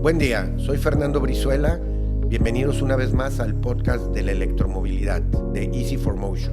Buen día, soy Fernando Brizuela. Bienvenidos una vez más al podcast de la electromovilidad de Easy4Motion.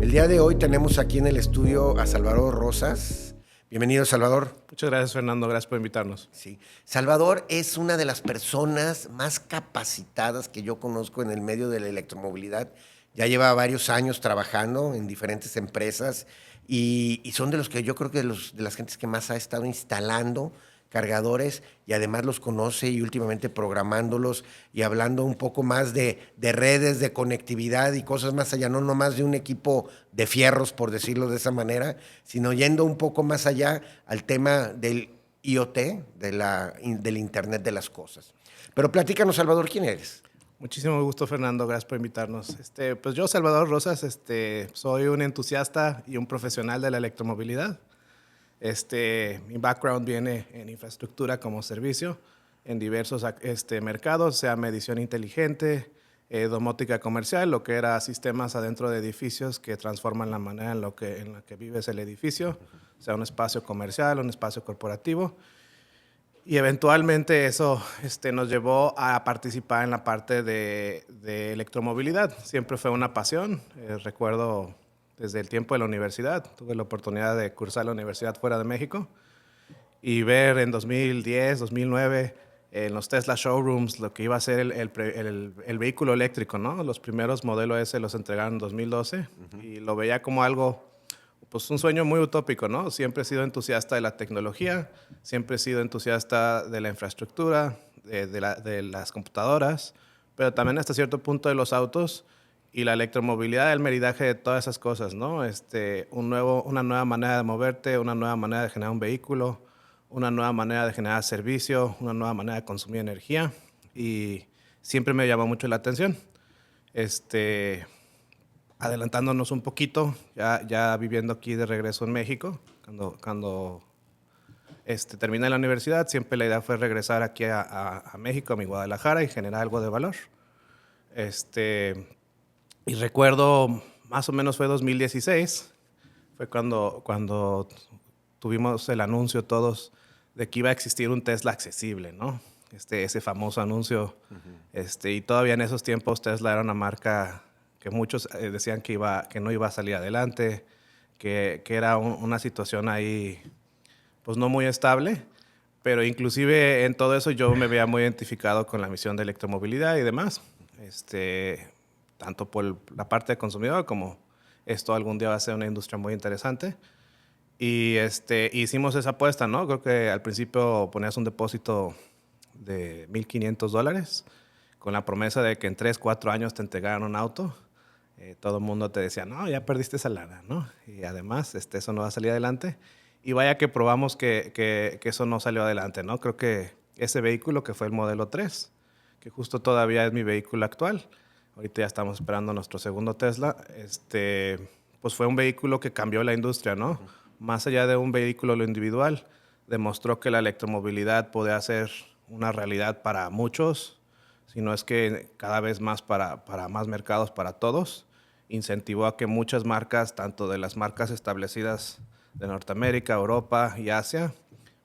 El día de hoy tenemos aquí en el estudio a Salvador Rosas. Bienvenido, Salvador. Muchas gracias, Fernando. Gracias por invitarnos. Sí. Salvador es una de las personas más capacitadas que yo conozco en el medio de la electromovilidad. Ya lleva varios años trabajando en diferentes empresas y son de los que yo creo que de las gentes que más ha estado instalando cargadores y además los conoce y últimamente programándolos y hablando un poco más de redes, de conectividad y cosas más allá, no nomás de un equipo de fierros, por decirlo de esa manera, sino yendo un poco más allá al tema del IoT, del Internet de las cosas. Pero platícanos, Salvador, ¿quién eres? Muchísimo gusto, Fernando. Gracias por invitarnos. Pues yo, Salvador Rosas, soy un entusiasta y un profesional de la electromovilidad. Mi background viene en infraestructura como servicio en diversos mercados, sea medición inteligente, domótica comercial, lo que era sistemas adentro de edificios que transforman la manera en la que vives el edificio, sea un espacio comercial, un espacio corporativo. Y eventualmente eso nos llevó a participar en la parte de electromovilidad. Siempre fue una pasión. Recuerdo desde el tiempo de la universidad, tuve la oportunidad de cursar la universidad fuera de México y ver en 2010, 2009, en los Tesla showrooms, lo que iba a ser el vehículo eléctrico, ¿no? Los primeros modelos S los entregaron en 2012 y lo veía como algo, pues un sueño muy utópico, ¿no? Siempre he sido entusiasta de la tecnología, siempre he sido entusiasta de la infraestructura, de las computadoras, pero también hasta cierto punto de los autos y la electromovilidad, el maridaje de todas esas cosas, ¿no? Una nueva manera de moverte, una nueva manera de generar un vehículo, una nueva manera de generar servicio, una nueva manera de consumir energía y siempre me llamó mucho la atención. Adelantándonos un poquito, ya viviendo aquí de regreso en México, cuando terminé la universidad, siempre la idea fue regresar aquí a México, a mi Guadalajara, y generar algo de valor. Y recuerdo, más o menos fue 2016, fue cuando tuvimos el anuncio todos de que iba a existir un Tesla accesible, ¿no? Ese famoso anuncio. Y todavía en esos tiempos Tesla era una marca que muchos decían que no iba a salir adelante, que era una situación ahí pues no muy estable, pero inclusive en todo eso yo me veía muy identificado con la misión de electromovilidad y demás, tanto por la parte de consumidor como esto algún día va a ser una industria muy interesante. Y hicimos esa apuesta, ¿no? Creo que al principio ponías un depósito de $1,500 con la promesa de que en 3, 4 años te entregaran un auto. Todo el mundo te decía, no, ya perdiste esa lana, ¿no? Y además, eso no va a salir adelante. Y vaya que probamos que eso no salió adelante, ¿no? Creo que ese vehículo, que fue el modelo 3, que justo todavía es mi vehículo actual, ahorita ya estamos esperando nuestro segundo Tesla, pues fue un vehículo que cambió la industria, ¿no? Más allá de un vehículo lo individual, demostró que la electromovilidad podía ser una realidad para muchos, si no es que cada vez más para más mercados, para todos. Incentivó a que muchas marcas, tanto de las marcas establecidas de Norteamérica, Europa y Asia,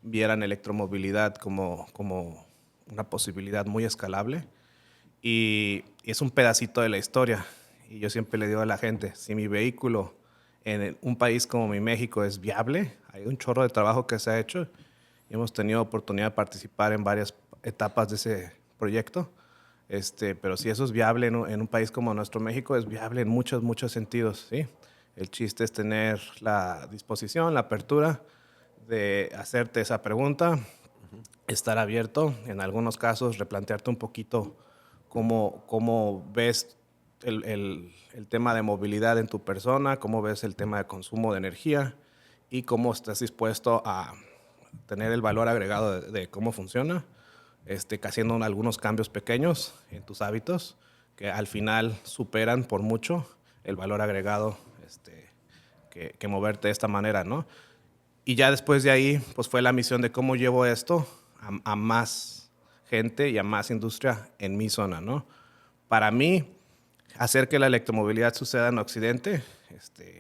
vieran electromovilidad como una posibilidad muy escalable. Y es un pedacito de la historia. Y yo siempre le digo a la gente, si mi vehículo en un país como mi México es viable, hay un chorro de trabajo que se ha hecho y hemos tenido oportunidad de participar en varias etapas de ese proyecto. Pero si eso es viable en un país como nuestro México, es viable en muchos sentidos, ¿sí? El chiste es tener la disposición, la apertura de hacerte esa pregunta, estar abierto, en algunos casos replantearte un poquito cómo ves el tema de movilidad en tu persona, cómo ves el tema de consumo de energía y cómo estás dispuesto a tener el valor agregado de cómo funciona, haciendo algunos cambios pequeños en tus hábitos que al final superan por mucho el valor agregado que moverte de esta manera, ¿no? Y ya después de ahí, pues fue la misión de cómo llevo esto a más gente y a más industria en mi zona, ¿no? Para mí, hacer que la electromovilidad suceda en Occidente,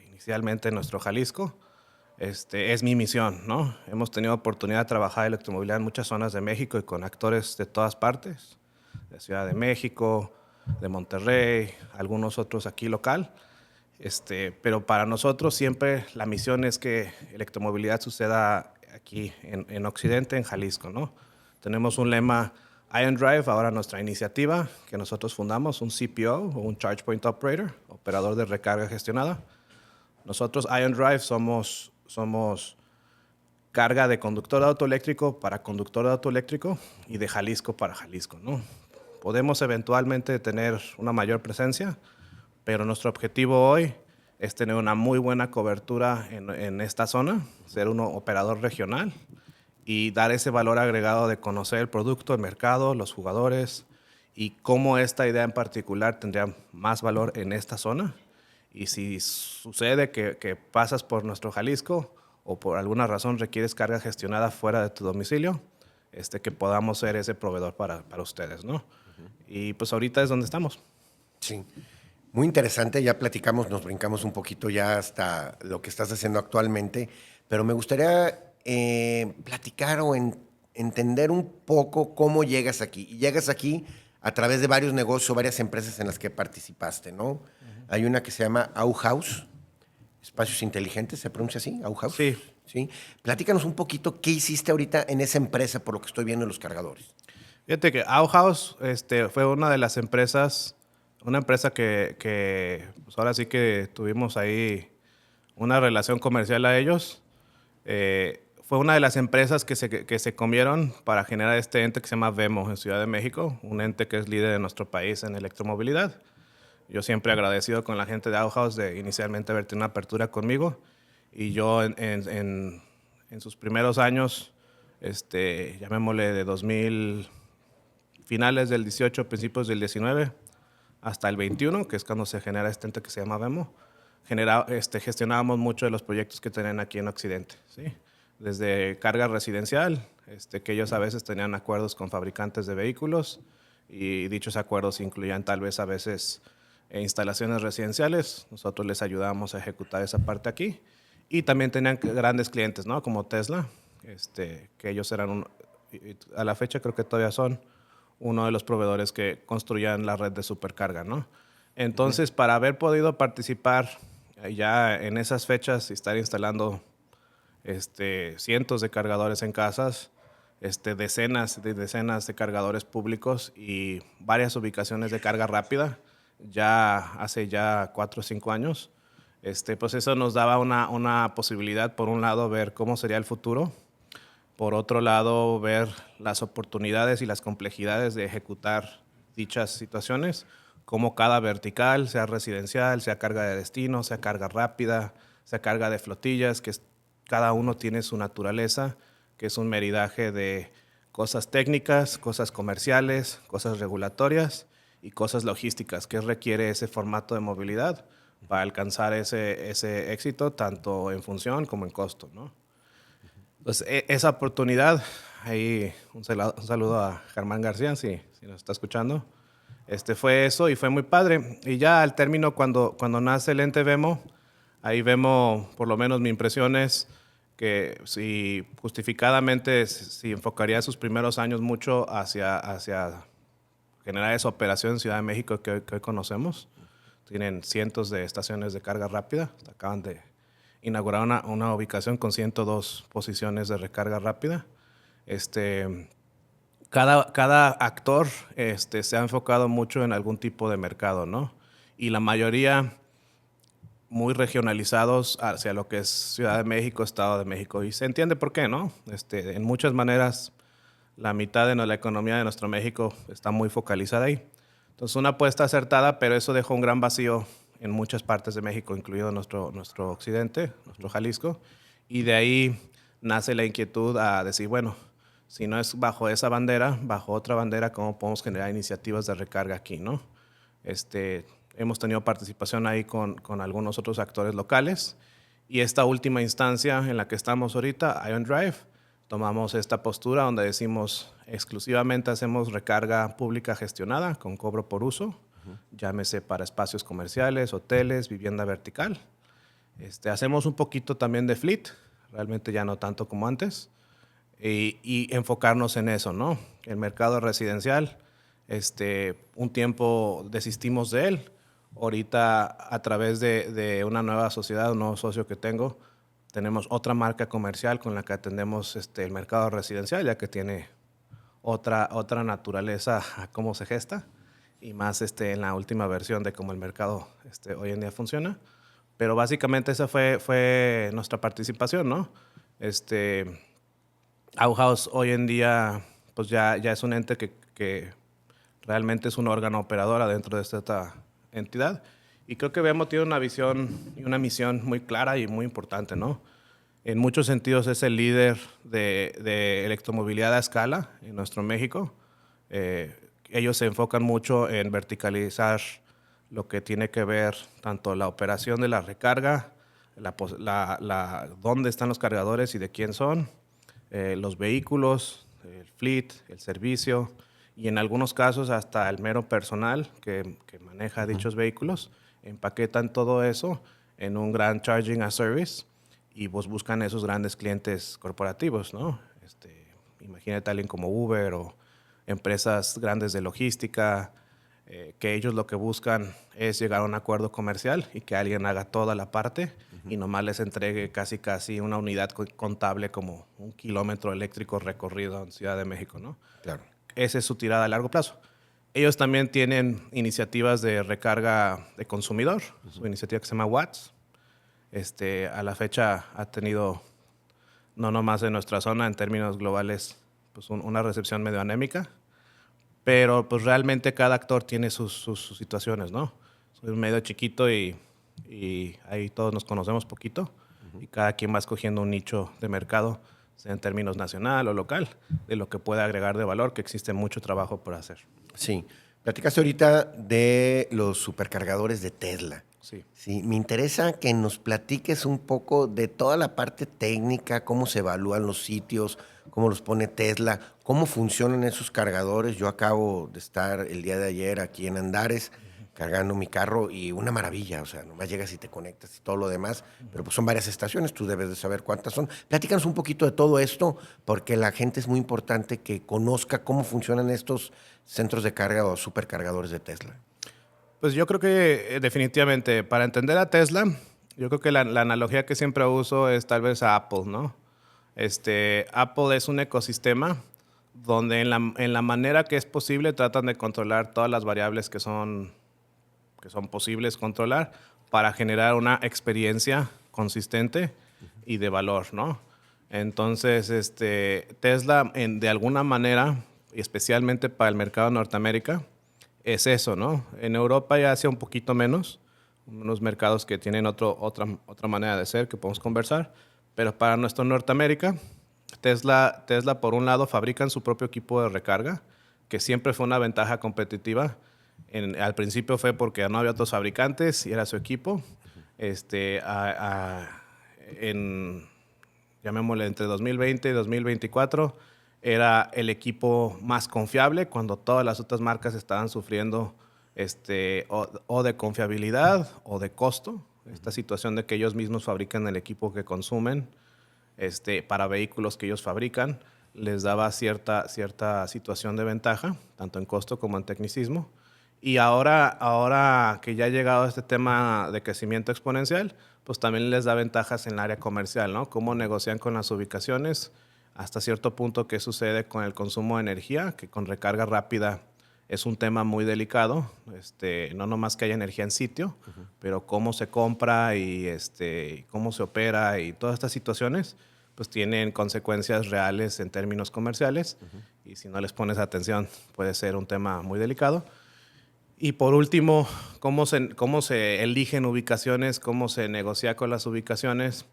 inicialmente en nuestro Jalisco, es mi misión, ¿no? Hemos tenido oportunidad de trabajar electromovilidad en muchas zonas de México y con actores de todas partes, de Ciudad de México, de Monterrey, algunos otros aquí local. Pero para nosotros siempre la misión es que electromovilidad suceda aquí en Occidente, en Jalisco, ¿no? Tenemos un lema Ion Drive, ahora nuestra iniciativa que nosotros fundamos, un CPO o un Charge Point Operator, operador de recarga gestionada. Nosotros Ion Drive somos carga de conductor de auto eléctrico para conductor de auto eléctrico y de Jalisco para Jalisco, ¿no? Podemos eventualmente tener una mayor presencia, pero nuestro objetivo hoy es tener una muy buena cobertura en esta zona, ser un operador regional y dar ese valor agregado de conocer el producto, el mercado, los jugadores y cómo esta idea en particular tendría más valor en esta zona. Y si sucede que pasas por nuestro Jalisco o por alguna razón requieres carga gestionada fuera de tu domicilio, que podamos ser ese proveedor para ustedes, ¿no? Y pues ahorita es donde estamos. Sí. Muy interesante, ya platicamos, nos brincamos un poquito ya hasta lo que estás haciendo actualmente, pero me gustaría platicar o entender un poco cómo llegas aquí. Y llegas aquí a través de varios negocios, varias empresas en las que participaste, ¿no? Hay una que se llama Auhaus, Espacios Inteligentes, ¿se pronuncia así? Auhaus. Sí. Sí. Platícanos un poquito qué hiciste ahorita en esa empresa, por lo que estoy viendo en los cargadores. Fíjate que Auhaus fue una de las empresas, una empresa pues ahora sí que tuvimos ahí una relación comercial a ellos. Fue una de las empresas que se comieron para generar este ente que se llama Vemo en Ciudad de México, un ente que es líder de nuestro país en electromovilidad. Yo siempre agradecido con la gente de Auhaus de inicialmente haber tenido una apertura conmigo y yo en sus primeros años, llamémosle de 2000, finales del 18, principios del 19, hasta el 21, que es cuando se genera este ente que se llama Vemo, gestionábamos mucho de los proyectos que tenían aquí en Occidente, ¿sí? Desde carga residencial, que ellos a veces tenían acuerdos con fabricantes de vehículos y dichos acuerdos incluían tal vez a veces instalaciones residenciales. Nosotros les ayudábamos a ejecutar esa parte aquí. Y también tenían grandes clientes, ¿no? Como Tesla, que ellos eran, a la fecha creo que todavía son, uno de los proveedores que construían la red de supercarga, ¿no? Entonces, para haber podido participar ya en esas fechas y estar instalando cientos de cargadores en casas, decenas de cargadores públicos y varias ubicaciones de carga rápida, ya hace ya 4 o 5 años, pues eso nos daba una posibilidad, por un lado, ver cómo sería el futuro, por otro lado, ver las oportunidades y las complejidades de ejecutar dichas situaciones, como cada vertical, sea residencial, sea carga de destino, sea carga rápida, sea carga de flotillas, cada uno tiene su naturaleza, que es un meridaje de cosas técnicas, cosas comerciales, cosas regulatorias y cosas logísticas, que requiere ese formato de movilidad para alcanzar ese éxito, tanto en función como en costo, ¿no? Entonces, esa oportunidad, ahí un saludo a Germán García, si nos está escuchando, fue eso y fue muy padre. Y ya al término, cuando nace el ente Vemo, ahí Vemo, por lo menos mi impresión es que si justificadamente si enfocaría sus primeros años mucho hacia generar esa operación en Ciudad de México que hoy conocemos. Tienen cientos de estaciones de carga rápida, acaban de inaugurar una ubicación con 102 posiciones de recarga rápida. Cada actor se ha enfocado mucho en algún tipo de mercado, ¿no? Y la mayoría muy regionalizados hacia lo que es Ciudad de México, Estado de México. Y se entiende por qué, ¿no? En muchas maneras, la mitad de la economía de nuestro México está muy focalizada ahí. Entonces, una apuesta acertada, pero eso dejó un gran vacío en muchas partes de México, incluido nuestro occidente, nuestro Jalisco. Y de ahí nace la inquietud a decir, bueno, si no es bajo esa bandera, bajo otra bandera, ¿cómo podemos generar iniciativas de recarga aquí, no? Hemos tenido participación ahí con algunos otros actores locales. Y esta última instancia en la que estamos ahorita, Ion Drive, tomamos esta postura donde decimos exclusivamente hacemos recarga pública gestionada con cobro por uso, llámese para espacios comerciales, hoteles, vivienda vertical. Hacemos un poquito también de fleet, realmente ya no tanto como antes, y enfocarnos en eso, ¿no? El mercado residencial, un tiempo desistimos de él. Ahorita, a través de una nueva sociedad, un nuevo socio que tengo, tenemos otra marca comercial con la que atendemos el mercado residencial, ya que tiene otra naturaleza a cómo se gesta, y más en la última versión de cómo el mercado hoy en día funciona. Pero básicamente esa fue nuestra participación, ¿no? Auhaus hoy en día pues ya es un ente que realmente es un órgano operador dentro de esta entidad. Y creo que Vemo tiene una visión y una misión muy clara y muy importante, ¿no? En muchos sentidos es el líder de electromovilidad a escala en nuestro México. Ellos se enfocan mucho en verticalizar lo que tiene que ver tanto la operación de la recarga, dónde están los cargadores y de quién son, los vehículos, el fleet, el servicio y en algunos casos hasta el mero personal que maneja dichos vehículos. Empaquetan todo eso en un gran charging as service y pues buscan esos grandes clientes corporativos, ¿no? Imagínate a alguien como Uber o empresas grandes de logística, que ellos lo que buscan es llegar a un acuerdo comercial y que alguien haga toda la parte y nomás les entregue casi una unidad contable como un kilómetro eléctrico recorrido en Ciudad de México, ¿no? Claro. Esa es su tirada a largo plazo. Ellos también tienen iniciativas de recarga de consumidor, su iniciativa que se llama Watts. A la fecha ha tenido, no nomás en nuestra zona, en términos globales, pues una recepción medio anémica, pero pues realmente cada actor tiene sus situaciones, ¿no? Soy un medio chiquito y ahí todos nos conocemos poquito y cada quien va escogiendo un nicho de mercado, sea en términos nacional o local, de lo que puede agregar de valor, que existe mucho trabajo por hacer. Sí. Platicaste ahorita de los supercargadores de Tesla. Sí. Sí, me interesa que nos platiques un poco de toda la parte técnica, cómo se evalúan los sitios, cómo los pone Tesla, cómo funcionan esos cargadores. Yo acabo de estar el día de ayer aquí en Andares cargando mi carro y una maravilla, o sea, nomás llegas y te conectas y todo lo demás, pero pues son varias estaciones, tú debes de saber cuántas son. Platícanos un poquito de todo esto, porque la gente es muy importante que conozca cómo funcionan estos centros de carga o supercargadores de Tesla. Pues yo creo que definitivamente para entender a Tesla, yo creo que la analogía que siempre uso es tal vez a Apple, ¿no? Apple es un ecosistema donde en la manera que es posible tratan de controlar todas las variables que son posibles controlar para generar una experiencia consistente y de valor, ¿no? Entonces, Tesla, de alguna manera, y especialmente para el mercado de Norteamérica, es eso, ¿no? En Europa ya hace un poquito menos, unos mercados que tienen otra manera de ser que podemos conversar, pero para nuestro Norteamérica, Tesla por un lado fabrican su propio equipo de recarga, que siempre fue una ventaja competitiva. Al principio fue porque no había otros fabricantes y era su equipo. Llamémosle entre 2020 y 2024, era el equipo más confiable cuando todas las otras marcas estaban sufriendo o de confiabilidad o de costo. Esta situación de que ellos mismos fabrican el equipo que consumen para vehículos que ellos fabrican les daba cierta situación de ventaja, tanto en costo como en tecnicismo. Y ahora que ya ha llegado este tema de crecimiento exponencial, pues también les da ventajas en el área comercial, ¿no? Cómo negocian con las ubicaciones, hasta cierto punto qué sucede con el consumo de energía, que con recarga rápida es un tema muy delicado, no nomás que haya energía en sitio, pero cómo se compra y cómo se opera y todas estas situaciones, pues tienen consecuencias reales en términos comerciales y si no les pones atención puede ser un tema muy delicado. Y por último, cómo se eligen ubicaciones, cómo se negocia con las ubicaciones.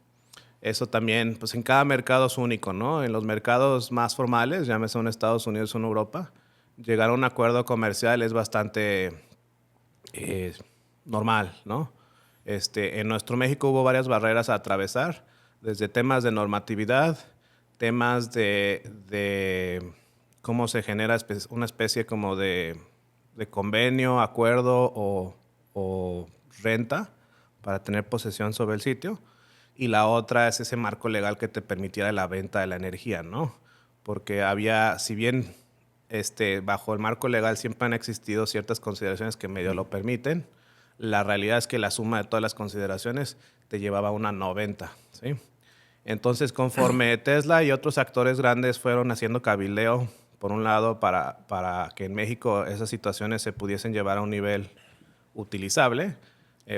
Eso también, pues en cada mercado es único, ¿no? En los mercados más formales, llámese en Estados Unidos o en Europa, llegar a un acuerdo comercial es bastante normal, ¿no? En nuestro México hubo varias barreras a atravesar, desde temas de normatividad, temas de cómo se genera una especie como de convenio, acuerdo o renta para tener posesión sobre el sitio. y la otra es ese marco legal que te permitiera la venta de la energía, ¿no? Porque había, si bien bajo el marco legal siempre han existido ciertas consideraciones que medio lo permiten, la realidad es que la suma de todas las consideraciones te llevaba a una 90, ¿sí? Entonces, conforme Tesla y otros actores grandes fueron haciendo cabildeo, por un lado, para que en México esas situaciones se pudiesen llevar a un nivel utilizable,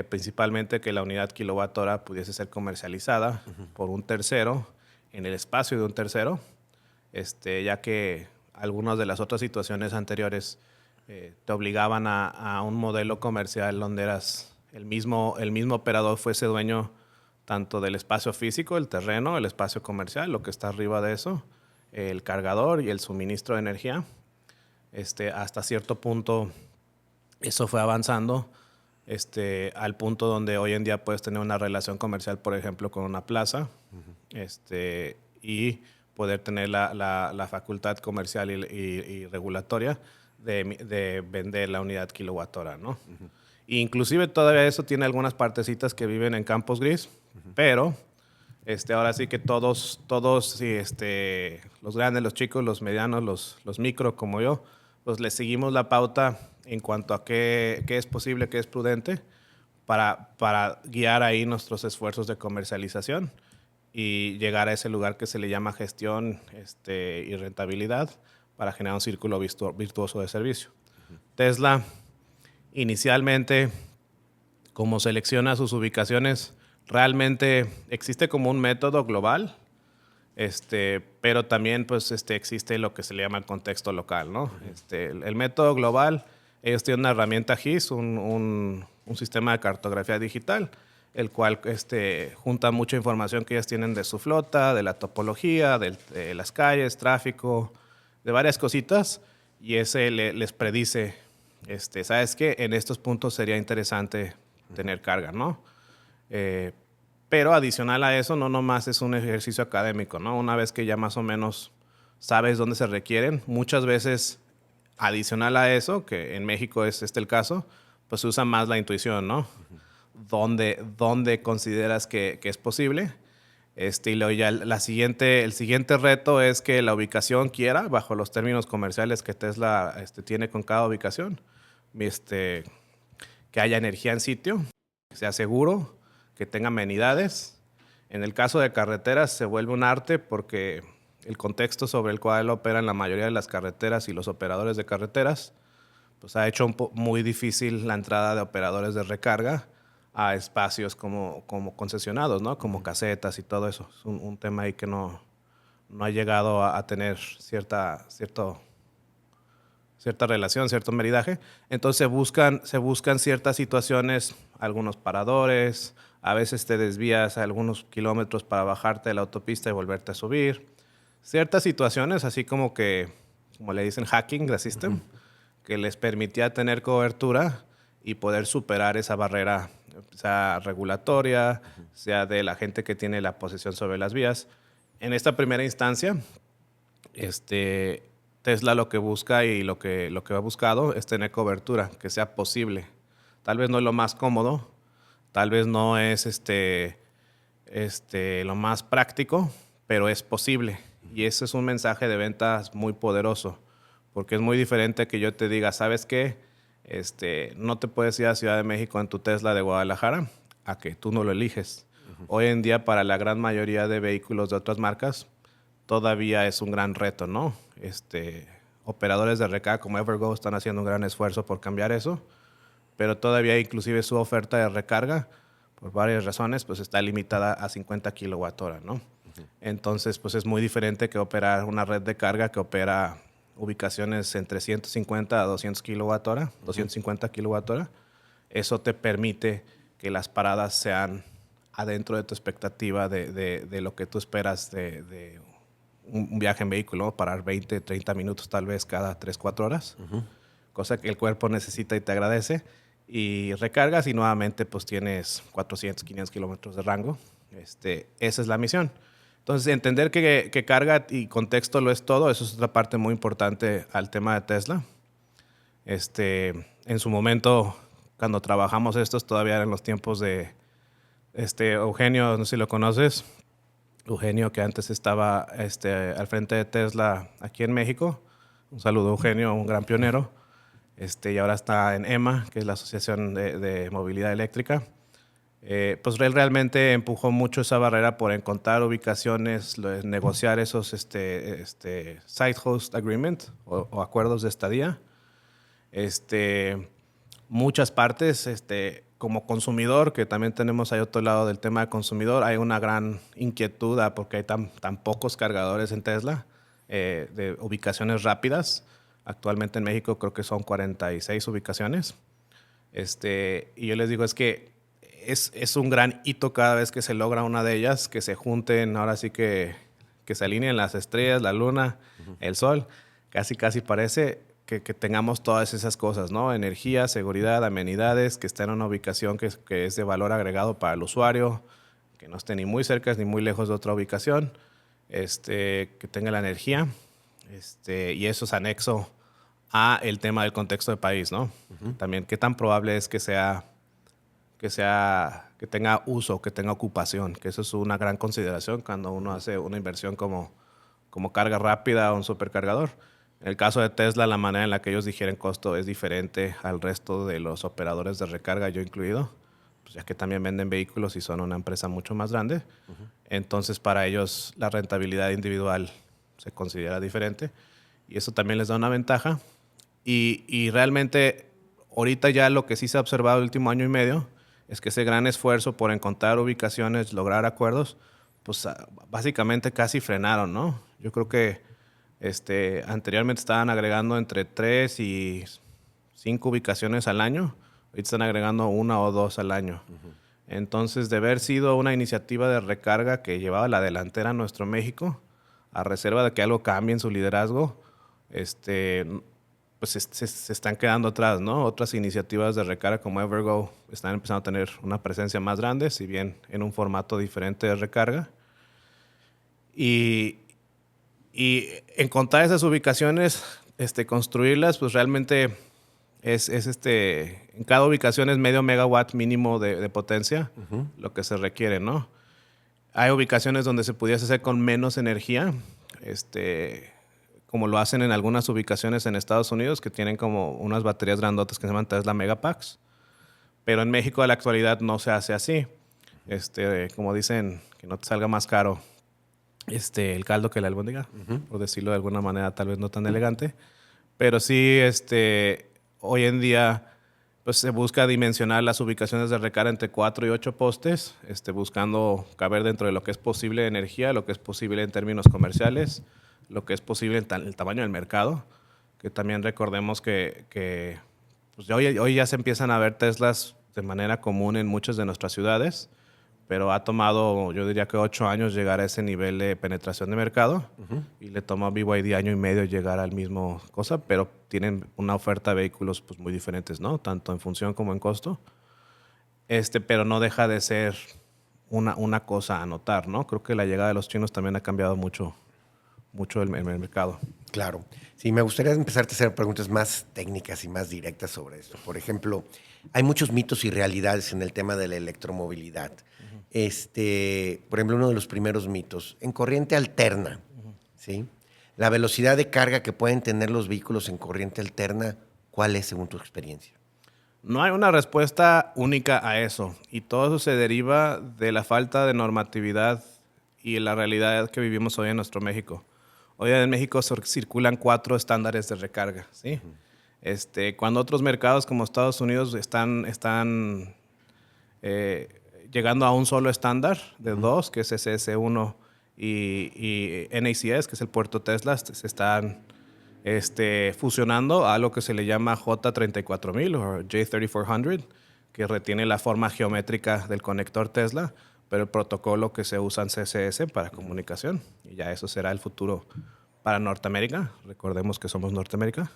principalmente que la unidad kilowatt-hora pudiese ser comercializada por un tercero, en el espacio de un tercero, ya que algunas de las otras situaciones anteriores te obligaban a un modelo comercial donde eras el mismo operador fuese dueño tanto del espacio físico, el terreno, el espacio comercial, lo que está arriba de eso, el cargador y el suministro de energía. Hasta cierto punto eso fue avanzando al punto donde hoy en día puedes tener una relación comercial, por ejemplo, con una plaza, y poder tener la facultad comercial y regulatoria de vender la unidad kilowatt-hora, ¿no? Inclusive todavía eso tiene algunas partecitas que viven en campos gris, pero ahora sí que todos sí, los grandes, los chicos, los medianos, los micro como yo, pues les seguimos la pauta en cuanto a qué es posible, qué es prudente para guiar ahí nuestros esfuerzos de comercialización y llegar a ese lugar que se le llama gestión y rentabilidad para generar un círculo virtuoso de servicio. Tesla, inicialmente, como selecciona sus ubicaciones, realmente existe como un método global, pero también pues, existe lo que se le llama el contexto local, ¿no? El método global, ellos tienen una herramienta GIS, un sistema de cartografía digital, el cual junta mucha información que ellos tienen de su flota, de la topología, de las calles, tráfico, de varias cositas, y ese les predice, ¿sabes qué? En estos puntos sería interesante tener carga, ¿no? Pero adicional a eso, no nomás es un ejercicio académico, ¿no? Una vez que ya más o menos sabes dónde se requieren, muchas veces adicional a eso, que en México es el caso, pues se usa más la intuición, ¿no? ¿Dónde consideras que es posible? Y luego ya el siguiente reto es que la ubicación quiera, bajo los términos comerciales que Tesla tiene con cada ubicación, que haya energía en sitio, que sea seguro, que tenga amenidades. En el caso de carreteras se vuelve un arte porque el contexto sobre el cual operan la mayoría de las carreteras y los operadores de carreteras pues ha hecho muy difícil la entrada de operadores de recarga a espacios como concesionados, ¿no? Como casetas y todo eso. Es un tema ahí que no ha llegado a tener cierta relación, cierto meridaje. Entonces se buscan ciertas situaciones, algunos paradores, a veces te desvías algunos kilómetros para bajarte de la autopista y volverte a subir. Ciertas situaciones, así como le dicen hacking the system, que les permitía tener cobertura y poder superar esa barrera, sea regulatoria, sea de la gente que tiene la posesión sobre las vías. En esta primera instancia, Tesla lo que busca y lo que ha buscado es tener cobertura, que sea posible. Tal vez no es lo más cómodo, tal vez no es lo más práctico, pero es posible. Y ese es un mensaje de ventas muy poderoso, porque es muy diferente que yo te diga, ¿sabes qué? No te puedes ir a Ciudad de México en tu Tesla de Guadalajara, a que tú no lo eliges. Hoy en día, para la gran mayoría de vehículos de otras marcas, todavía es un gran reto, ¿no? Operadores de recarga como Evergo están haciendo un gran esfuerzo por cambiar eso, pero todavía inclusive su oferta de recarga, por varias razones, pues está limitada a 50 kilowatt-hora, ¿no? Entonces, pues es muy diferente que operar una red de carga que opera ubicaciones entre 150 a 200 kilowatt-hora, 250 kilowatt-hora. Eso te permite que las paradas sean adentro de tu expectativa de lo que tú esperas de un viaje en vehículo, ¿no? Parar 20, 30 minutos tal vez cada 3, 4 horas, cosa que el cuerpo necesita y te agradece. Y recargas y nuevamente pues tienes 400, 500 kilómetros de rango. Esa es la misión. Entonces, entender que carga y contexto lo es todo, eso es otra parte muy importante al tema de Tesla. En su momento, cuando trabajamos estos, todavía eran los tiempos de Eugenio, no sé si lo conoces. Eugenio, que antes estaba al frente de Tesla aquí en México. Un saludo, Eugenio, un gran pionero. Y ahora está en EMA, que es la Asociación de Movilidad Eléctrica. Pues él realmente empujó mucho esa barrera por encontrar ubicaciones, negociar esos site host agreement o acuerdos de estadía. Muchas partes, como consumidor, que también tenemos ahí otro lado del tema de consumidor, hay una gran inquietud porque hay tan pocos cargadores en Tesla de ubicaciones rápidas. Actualmente en México creo que son 46 ubicaciones. Y yo les digo, es que es un gran hito cada vez que se logra una de ellas, que se junten, ahora sí que se alineen las estrellas, la luna, el sol. Casi parece que tengamos todas esas cosas, ¿no? Energía, seguridad, amenidades, que estén en una ubicación que es de valor agregado para el usuario, que no esté ni muy cerca ni muy lejos de otra ubicación, que tenga la energía, y eso es anexo a el tema del contexto de país, ¿no? También qué tan probable es que tenga uso, que tenga ocupación, que eso es una gran consideración cuando uno hace una inversión como carga rápida o un supercargador. En el caso de Tesla, la manera en la que ellos digieren costo es diferente al resto de los operadores de recarga, yo incluido, pues ya que también venden vehículos y son una empresa mucho más grande. Entonces, para ellos la rentabilidad individual se considera diferente y eso también les da una ventaja. Y realmente, ahorita ya lo que sí se ha observado el último año y medio es que ese gran esfuerzo por encontrar ubicaciones, lograr acuerdos, pues básicamente casi frenaron, ¿no? Yo creo que anteriormente estaban agregando entre 3 y 5 ubicaciones al año. Ahorita están agregando 1 o 2 al año. Entonces, de haber sido una iniciativa de recarga que llevaba la delantera a nuestro México, a reserva de que algo cambie en su liderazgo, pues se están quedando atrás, ¿no? Otras iniciativas de recarga como Evergo están empezando a tener una presencia más grande, si bien en un formato diferente de recarga. Y encontrar esas ubicaciones, construirlas, pues realmente en cada ubicación es medio megawatt mínimo de potencia, lo que se requiere, ¿no? Hay ubicaciones donde se pudiese hacer con menos energía, como lo hacen en algunas ubicaciones en Estados Unidos, que tienen como unas baterías grandotas que se llaman Tesla Megapacks. Pero en México a la actualidad no se hace así. Como dicen, que no te salga más caro el caldo que la albóndiga, por decirlo de alguna manera tal vez no tan elegante. Pero sí, hoy en día pues se busca dimensionar las ubicaciones de recarga entre 4 y 8 postes, buscando caber dentro de lo que es posible de energía, lo que es posible en términos comerciales, lo que es posible en el tamaño del mercado, que también recordemos que pues hoy ya se empiezan a ver Teslas de manera común en muchas de nuestras ciudades, pero ha tomado, yo diría que 8 años llegar a ese nivel de penetración de mercado y le tomó a BYD año y medio llegar al mismo cosa, pero tienen una oferta de vehículos pues, muy diferentes, ¿no? Tanto en función como en costo, pero no deja de ser una cosa a notar, ¿no? Creo que la llegada de los chinos también ha cambiado mucho el mercado. Claro. Sí, me gustaría empezarte a hacer preguntas más técnicas y más directas sobre esto. Por ejemplo, hay muchos mitos y realidades en el tema de la electromovilidad. Por ejemplo, uno de los primeros mitos, en corriente alterna, ¿sí? La velocidad de carga que pueden tener los vehículos en corriente alterna, ¿cuál es según tu experiencia? No hay una respuesta única a eso y todo eso se deriva de la falta de normatividad y la realidad que vivimos hoy en nuestro México. Hoy en México circulan 4 estándares de recarga, ¿sí? Cuando otros mercados como Estados Unidos están llegando a un solo estándar de 2, que es SS1 y NACS, que es el puerto Tesla, se están fusionando a lo que se le llama J34000 o J3400, que retiene la forma geométrica del conector Tesla, pero el protocolo que se usa en CSS para comunicación. Y ya eso será el futuro para Norteamérica. Recordemos que somos Norteamérica.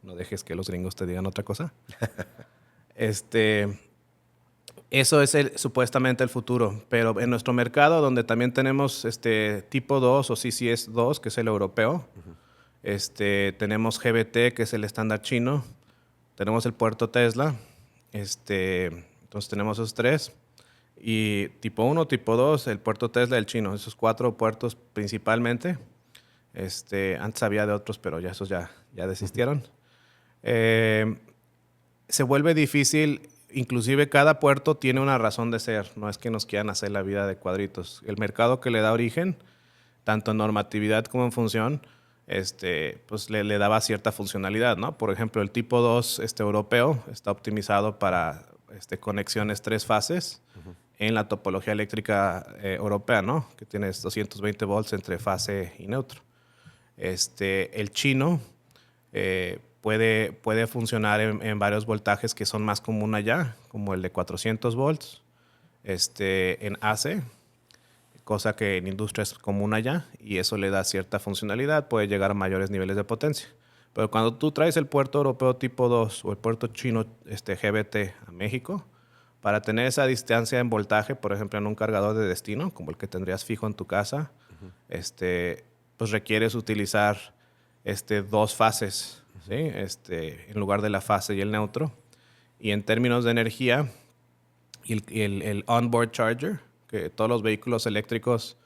No dejes que los gringos te digan otra cosa. Eso es supuestamente el futuro, pero en nuestro mercado, donde también tenemos tipo 2 o CCS2, que es el europeo, tenemos GBT, que es el estándar chino, tenemos el puerto Tesla, entonces tenemos esos 3. Y tipo 1, tipo 2, el puerto Tesla, el chino. Esos 4 puertos principalmente. Antes había de otros, pero ya esos ya desistieron. Se vuelve difícil, inclusive cada puerto tiene una razón de ser. No es que nos quieran hacer la vida de cuadritos. El mercado que le da origen, tanto en normatividad como en función, pues le daba cierta funcionalidad, ¿no? Por ejemplo, el tipo 2 europeo está optimizado para conexiones 3 fases en la topología eléctrica europea, ¿no? Que tienes 220 volts entre fase y neutro. El chino puede funcionar en varios voltajes que son más común allá, como el de 400 volts en AC, cosa que en industria es común allá, y eso le da cierta funcionalidad, puede llegar a mayores niveles de potencia. Pero cuando tú traes el puerto europeo tipo 2 o el puerto chino GBT a México, para tener esa distancia en voltaje, por ejemplo, en un cargador de destino, como el que tendrías fijo en tu casa, pues requieres utilizar 2 fases, ¿sí? En lugar de la fase y el neutro. Y en términos de energía, el onboard charger, que todos los vehículos eléctricos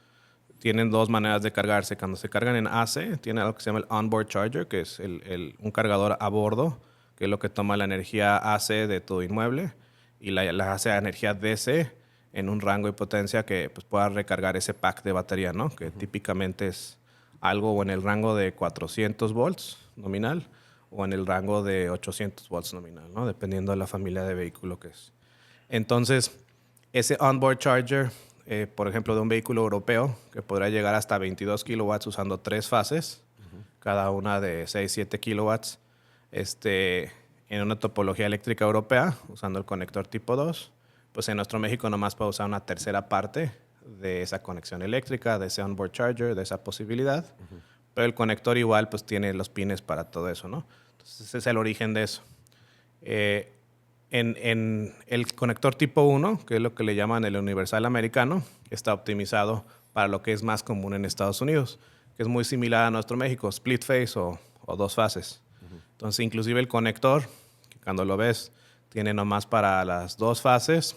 tienen 2 maneras de cargarse. Cuando se cargan en AC, tiene algo que se llama el onboard charger, que es un cargador a bordo, que es lo que toma la energía AC de tu inmueble y la hace a energía DC en un rango de potencia que pues, pueda recargar ese pack de batería, ¿no? Que típicamente es algo en el rango de 400 volts nominal o en el rango de 800 volts nominal, ¿no? Dependiendo de la familia de vehículo que es. Entonces, ese onboard charger, por ejemplo, de un vehículo europeo, que podrá llegar hasta 22 kilowatts usando 3 fases, cada una de 6-7 kilowatts, en una topología eléctrica europea, usando el conector tipo 2, pues en nuestro México nomás puede usar una tercera parte de esa conexión eléctrica, de ese onboard charger, de esa posibilidad. Pero el conector igual pues tiene los pines para todo eso, ¿no? Entonces ese es el origen de eso. En el conector tipo 1, que es lo que le llaman el universal americano, está optimizado para lo que es más común en Estados Unidos, que es muy similar a nuestro México, split phase o 2 fases. Entonces inclusive el conector, que cuando lo ves, tiene nomás para las 2 fases,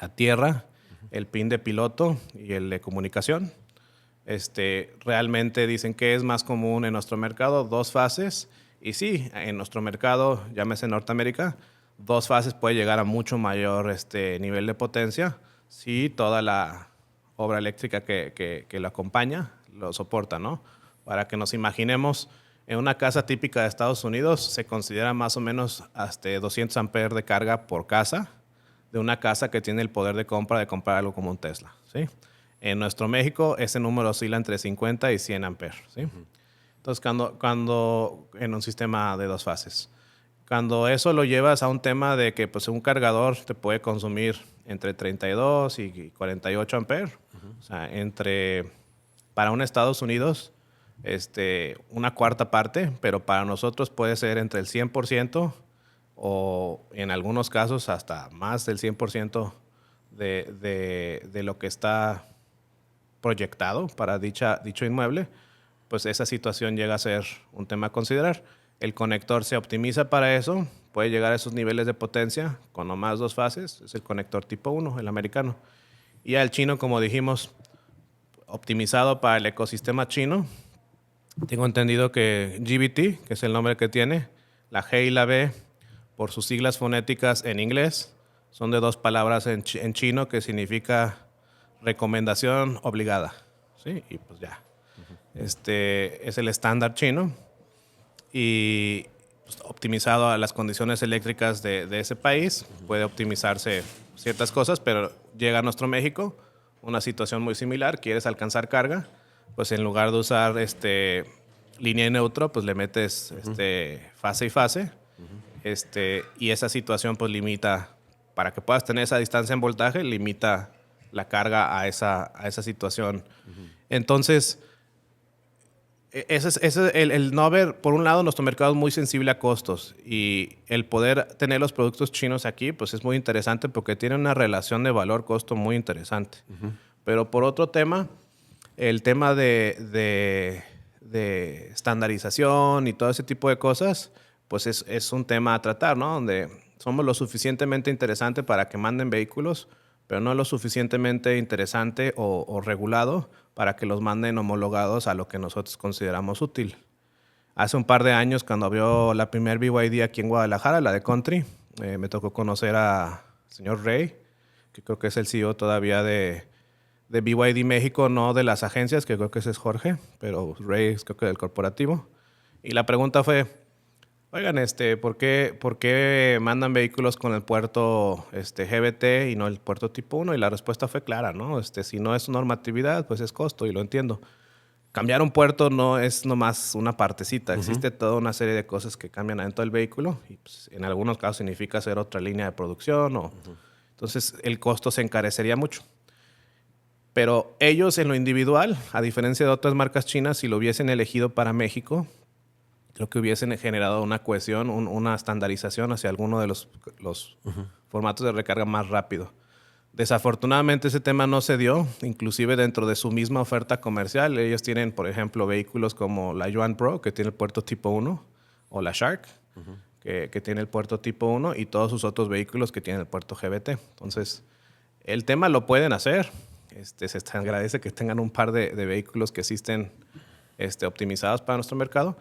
la tierra, el pin de piloto y el de comunicación. Realmente dicen que es más común en nuestro mercado 2 fases. Y sí, en nuestro mercado, llámese Norteamérica, 2 fases puede llegar a mucho mayor nivel de potencia si toda la obra eléctrica que lo acompaña lo soporta, ¿no? Para que nos imaginemos, en una casa típica de Estados Unidos se considera más o menos hasta 200 amperes de carga por casa, de una casa que tiene el poder de comprar algo como un Tesla, ¿sí? En nuestro México ese número oscila entre 50 y 100 amperes, ¿sí? Entonces, cuando en un sistema de 2 fases, cuando eso lo llevas a un tema de que pues, un cargador te puede consumir entre 32 y 48 amperes, o sea, para un Estados Unidos, una cuarta parte, pero para nosotros puede ser entre el 100% o en algunos casos hasta más del 100% de lo que está proyectado para dicho inmueble, pues esa situación llega a ser un tema a considerar. El conector se optimiza para eso, puede llegar a esos niveles de potencia con nomás 2 fases, es el conector tipo 1, el americano. Y el chino, como dijimos, optimizado para el ecosistema chino. Tengo entendido que GBT, que es el nombre que tiene, la G y la B, por sus siglas fonéticas en inglés, son de 2 palabras en chino que significa recomendación obligada, ¿sí? Y pues ya. Es el estándar chino y pues, optimizado a las condiciones eléctricas de ese país. Puede optimizarse ciertas cosas, pero llega a nuestro México una situación muy similar. Quieres alcanzar carga, pues en lugar de usar línea y neutro, pues le metes fase y fase. Y esa situación pues limita, para que puedas tener esa distancia en voltaje, limita la carga a esa situación. Entonces, ese es el no haber, por un lado, nuestro mercado es muy sensible a costos y el poder tener los productos chinos aquí, pues es muy interesante porque tiene una relación de valor-costo muy interesante. Pero por otro tema, el tema de estandarización y todo ese tipo de cosas, pues es un tema a tratar, ¿no? Donde somos lo suficientemente interesantes para que manden vehículos, pero no lo suficientemente interesante o regulado para que los manden homologados a lo que nosotros consideramos útil. Hace un par de años, cuando abrió la primer BYD aquí en Guadalajara, la de Country, me tocó conocer al señor Rey, que creo que es el CEO todavía de BYD México, no de las agencias, que creo que ese es Jorge, pero Rey es creo que del corporativo. Y la pregunta fue, oigan, ¿por qué mandan vehículos con el puerto GBT y no el puerto tipo 1? Y la respuesta fue clara, ¿no? Si no es normatividad, pues es costo, y lo entiendo. Cambiar un puerto no es nomás una partecita. Existe toda una serie de cosas que cambian adentro del vehículo y pues, en algunos casos significa hacer otra línea de producción. Entonces el costo se encarecería mucho. Pero ellos en lo individual, a diferencia de otras marcas chinas, si lo hubiesen elegido para México, creo que hubiesen generado una cohesión, una estandarización hacia alguno de los formatos de recarga más rápido. Desafortunadamente ese tema no se dio, inclusive dentro de su misma oferta comercial. Ellos tienen, por ejemplo, vehículos como la Yuan Pro, que tiene el puerto tipo 1, o la Shark, que tiene el puerto tipo 1, y todos sus otros vehículos que tienen el puerto GBT. Entonces, el tema lo pueden hacer. Se agradece que tengan un par de vehículos que existen optimizados para nuestro mercado,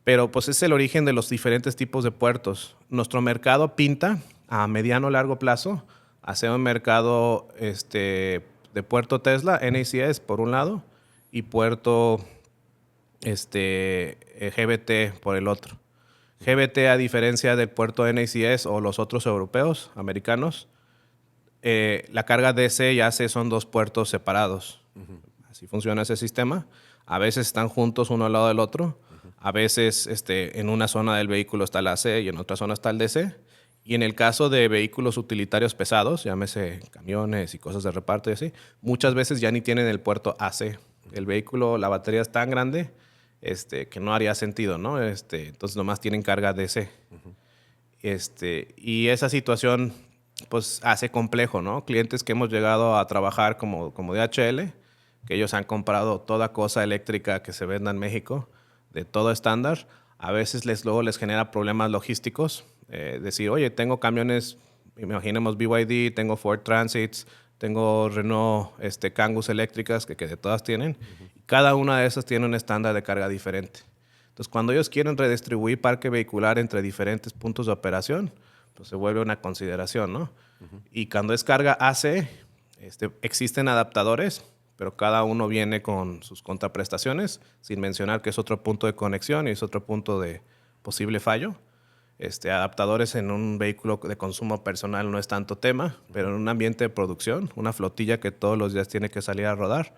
pero pues es el origen de los diferentes tipos de puertos. Nuestro mercado pinta a mediano o largo plazo hacer un mercado de puerto Tesla, NACS por un lado, y puerto GBT por el otro. GBT, a diferencia del puerto NACS o los otros europeos, americanos, la carga DC y AC son dos puertos separados. Así funciona ese sistema. A veces están juntos uno al lado del otro. A veces en una zona del vehículo está el AC y en otra zona está el DC. Y en el caso de vehículos utilitarios pesados, llámese camiones y cosas de reparto y así, muchas veces ya ni tienen el puerto AC. El vehículo, la batería es tan grande que no haría sentido, ¿no? Entonces nomás tienen carga DC. Y esa situación pues hace complejo, ¿no? Clientes que hemos llegado a trabajar como DHL, que ellos han comprado toda cosa eléctrica que se venda en México, de todo estándar, a veces luego les genera problemas logísticos. Decir, oye, tengo camiones, imaginemos BYD, tengo Ford Transits, tengo Renault Kangus eléctricas, que de todas tienen. Y cada una de esas tiene un estándar de carga diferente. Entonces, cuando ellos quieren redistribuir parque vehicular entre diferentes puntos de operación, pues se vuelve una consideración, ¿no? Y cuando es carga AC, existen adaptadores, pero cada uno viene con sus contraprestaciones, sin mencionar que es otro punto de conexión y es otro punto de posible fallo. Adaptadores en un vehículo de consumo personal no es tanto tema, pero en un ambiente de producción, una flotilla que todos los días tiene que salir a rodar,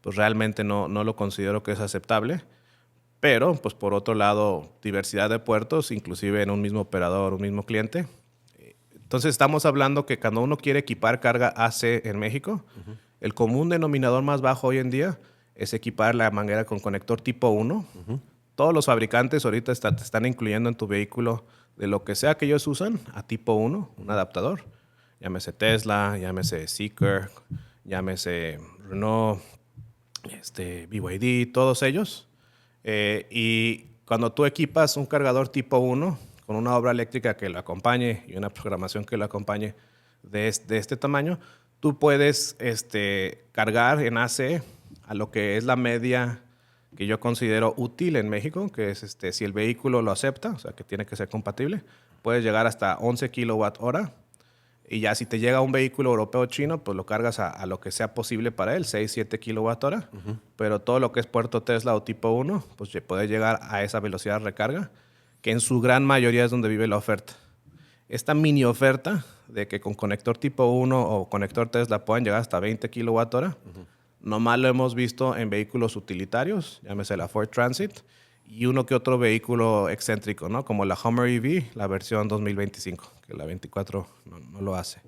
pues realmente no lo considero que es aceptable. Pero, pues por otro lado, diversidad de puertos, inclusive en un mismo operador, un mismo cliente. Entonces estamos hablando que cuando uno quiere equipar carga AC en México, el común denominador más bajo hoy en día es equipar la manguera con conector tipo 1. Todos los fabricantes ahorita están incluyendo en tu vehículo, de lo que sea que ellos usan, a tipo 1, un adaptador. Llámese Tesla, llámese Zeekr, llámese Renault, BYD, todos ellos. Y cuando tú equipas un cargador tipo 1 con una obra eléctrica que lo acompañe y una programación que lo acompañe de este tamaño, tú puedes cargar en AC a lo que es la media que yo considero útil en México, que es si el vehículo lo acepta, o sea que tiene que ser compatible, puedes llegar hasta 11 kWh. Y ya si te llega un vehículo europeo o chino, pues lo cargas a lo que sea posible para él, 6, 7 kWh. Pero todo lo que es puerto Tesla o tipo 1, pues puede llegar a esa velocidad de recarga, que en su gran mayoría es donde vive la oferta. Esta mini oferta de que con conector tipo 1 o conector Tesla puedan llegar hasta 20 kWh, nomás lo hemos visto en vehículos utilitarios, llámese la Ford Transit, y uno que otro vehículo excéntrico, ¿no? Como la Hummer EV, la versión 2025, que la 24 no lo hace.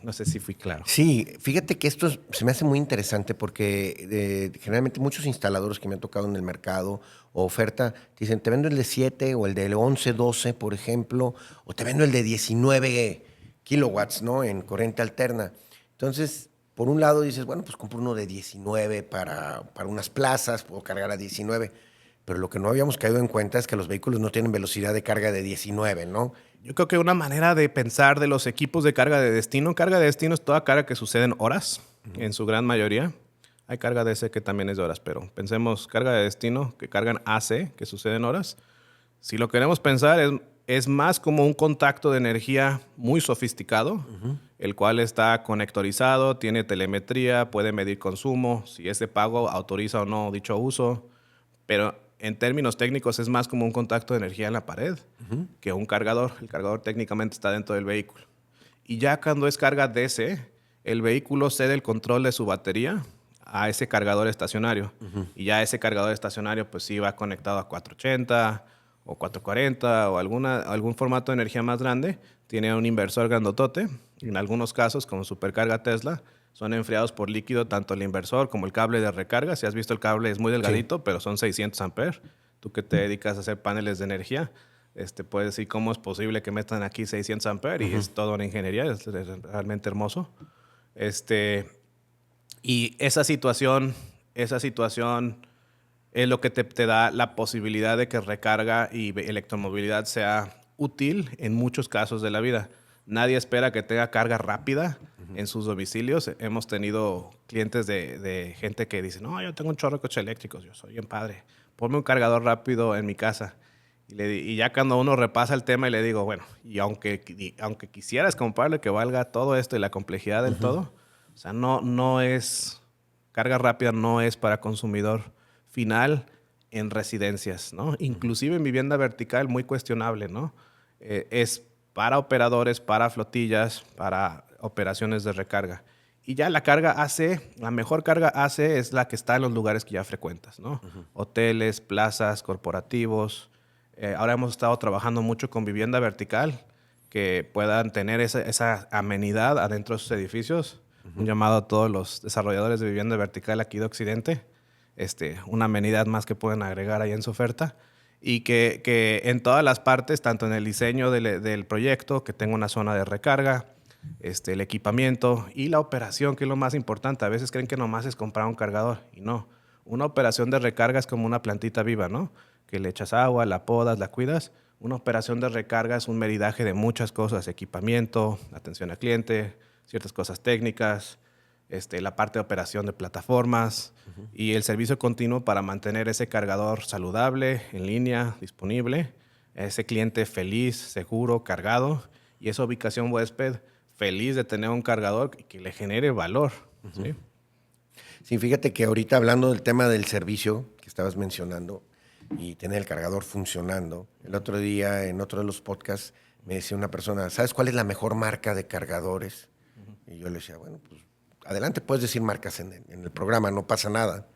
No sé si fui claro. Sí, fíjate que esto se me hace muy interesante porque generalmente muchos instaladores que me han tocado en el mercado o oferta te dicen, te vendo el de 7 o el de 11, 12, por ejemplo, o te vendo el de 19 kilowatts, ¿no? En corriente alterna. Entonces, por un lado dices, bueno, pues compro uno de 19 para unas plazas, puedo cargar a 19. Pero lo que no habíamos caído en cuenta es que los vehículos no tienen velocidad de carga de 19, ¿no? Yo creo que una manera de pensar de los equipos de carga de destino es toda carga que sucede en horas, en su gran mayoría. Hay carga DC que también es de horas, pero pensemos carga de destino que cargan AC, que sucede en horas. Si lo queremos pensar, es más como un contacto de energía muy sofisticado, el cual está conectorizado, tiene telemetría, puede medir consumo, si ese pago autoriza o no dicho uso, pero en términos técnicos es más como un contacto de energía en la pared que un cargador. El cargador técnicamente está dentro del vehículo. Y ya cuando es carga DC, el vehículo cede el control de su batería a ese cargador estacionario. Y ya ese cargador estacionario pues sí va conectado a 480 o 440 o algún formato de energía más grande. Tiene un inversor grandotote. En algunos casos, como Supercarga Tesla, son enfriados por líquido tanto el inversor como el cable de recarga. Si has visto el cable es muy delgadito, sí, pero son 600 amperes. Tú que te dedicas a hacer paneles de energía, puedes decir cómo es posible que metan aquí 600 amperes y es toda una ingeniería, es realmente hermoso. Y esa situación es lo que te da la posibilidad de que recarga y electromovilidad sea útil en muchos casos de la vida. Nadie espera que tenga carga rápida en sus domicilios. Hemos tenido clientes de gente que dice, no, yo tengo un chorro de coches eléctricos, yo soy bien padre, ponme un cargador rápido en mi casa. Y ya cuando uno repasa el tema y le digo, bueno, y aunque quisieras comprarle que valga todo esto y la complejidad del todo, o sea, no es, carga rápida no es para consumidor final en residencias, ¿no? Inclusive en vivienda vertical, muy cuestionable, ¿no? Es para operadores, para flotillas, para operaciones de recarga. Y ya la carga AC, la mejor carga AC es la que está en los lugares que ya frecuentas, ¿no? Hoteles, plazas, corporativos. Ahora hemos estado trabajando mucho con vivienda vertical, que puedan tener esa amenidad adentro de sus edificios. Un llamado a todos los desarrolladores de vivienda vertical aquí de Occidente. Una amenidad más que pueden agregar ahí en su oferta. Y que en todas las partes, tanto en el diseño del proyecto, que tenga una zona de recarga, el equipamiento y la operación, que es lo más importante. A veces creen que nomás es comprar un cargador y no. Una operación de recarga es como una plantita viva, ¿no? Que le echas agua, la podas, la cuidas. Una operación de recarga es un meridaje de muchas cosas: equipamiento, atención al cliente, ciertas cosas técnicas, la parte de operación de plataformas y el servicio continuo para mantener ese cargador saludable, en línea, disponible, ese cliente feliz, seguro, cargado, y esa ubicación huésped feliz de tener un cargador que le genere valor. ¿Sí? Sí, fíjate que ahorita hablando del tema del servicio que estabas mencionando y tener el cargador funcionando, el otro día en otro de los podcasts me decía una persona, ¿sabes cuál es la mejor marca de cargadores? Y yo le decía, bueno, pues adelante, puedes decir marcas en el programa, no pasa nada.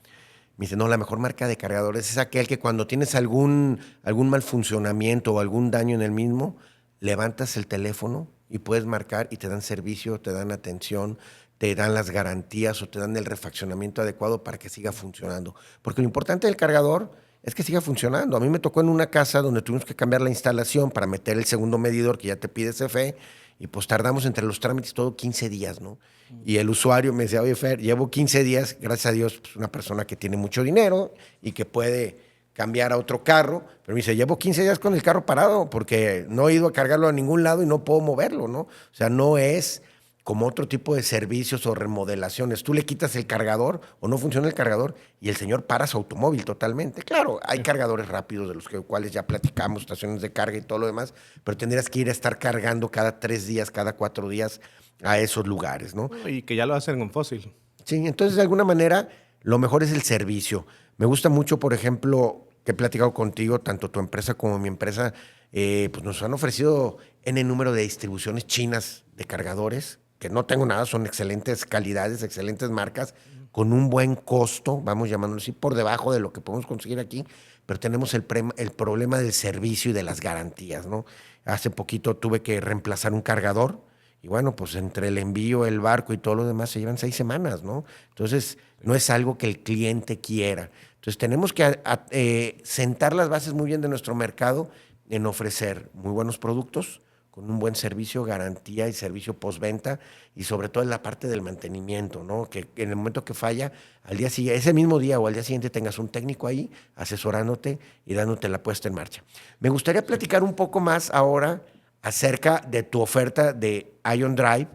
Me dice, no, la mejor marca de cargadores es aquel que cuando tienes algún mal funcionamiento o algún daño en el mismo, levantas el teléfono y puedes marcar y te dan servicio, te dan atención, te dan las garantías o te dan el refaccionamiento adecuado para que siga funcionando. Porque lo importante del cargador es que siga funcionando. A mí me tocó en una casa donde tuvimos que cambiar la instalación para meter el segundo medidor que ya te pide CFE y pues tardamos entre los trámites todo 15 días, ¿no? Y el usuario me decía, oye, Fer, llevo 15 días, gracias a Dios, pues una persona que tiene mucho dinero y que puede cambiar a otro carro, pero me dice, llevo 15 días con el carro parado porque no he ido a cargarlo a ningún lado y no puedo moverlo, ¿no? O sea, no es como otro tipo de servicios o remodelaciones. Tú le quitas el cargador o no funciona el cargador y el señor para su automóvil totalmente. Claro, hay cargadores rápidos de los cuales ya platicamos, estaciones de carga y todo lo demás, pero tendrías que ir a estar cargando cada 3 días, cada 4 días a esos lugares, ¿no? Y que ya lo hacen con fósil. Sí, entonces de alguna manera lo mejor es el servicio. Me gusta mucho, por ejemplo, que he platicado contigo, tanto tu empresa como mi empresa, pues nos han ofrecido N número de distribuciones chinas de cargadores, que no tengo nada, son excelentes calidades, excelentes marcas, con un buen costo, vamos llamándolo así, por debajo de lo que podemos conseguir aquí, pero tenemos el problema del servicio y de las garantías, ¿no? Hace poquito tuve que reemplazar un cargador y bueno, pues entre el envío, el barco y todo lo demás se llevan 6 semanas, ¿no? Entonces, no es algo que el cliente quiera. Entonces, tenemos que sentar las bases muy bien de nuestro mercado en ofrecer muy buenos productos, con un buen servicio, garantía y servicio postventa, y sobre todo en la parte del mantenimiento, ¿no? Que en el momento que falla, al día siguiente, ese mismo día o al día siguiente tengas un técnico ahí asesorándote y dándote la puesta en marcha. Me gustaría platicar un poco más ahora acerca de tu oferta de Ion Drive.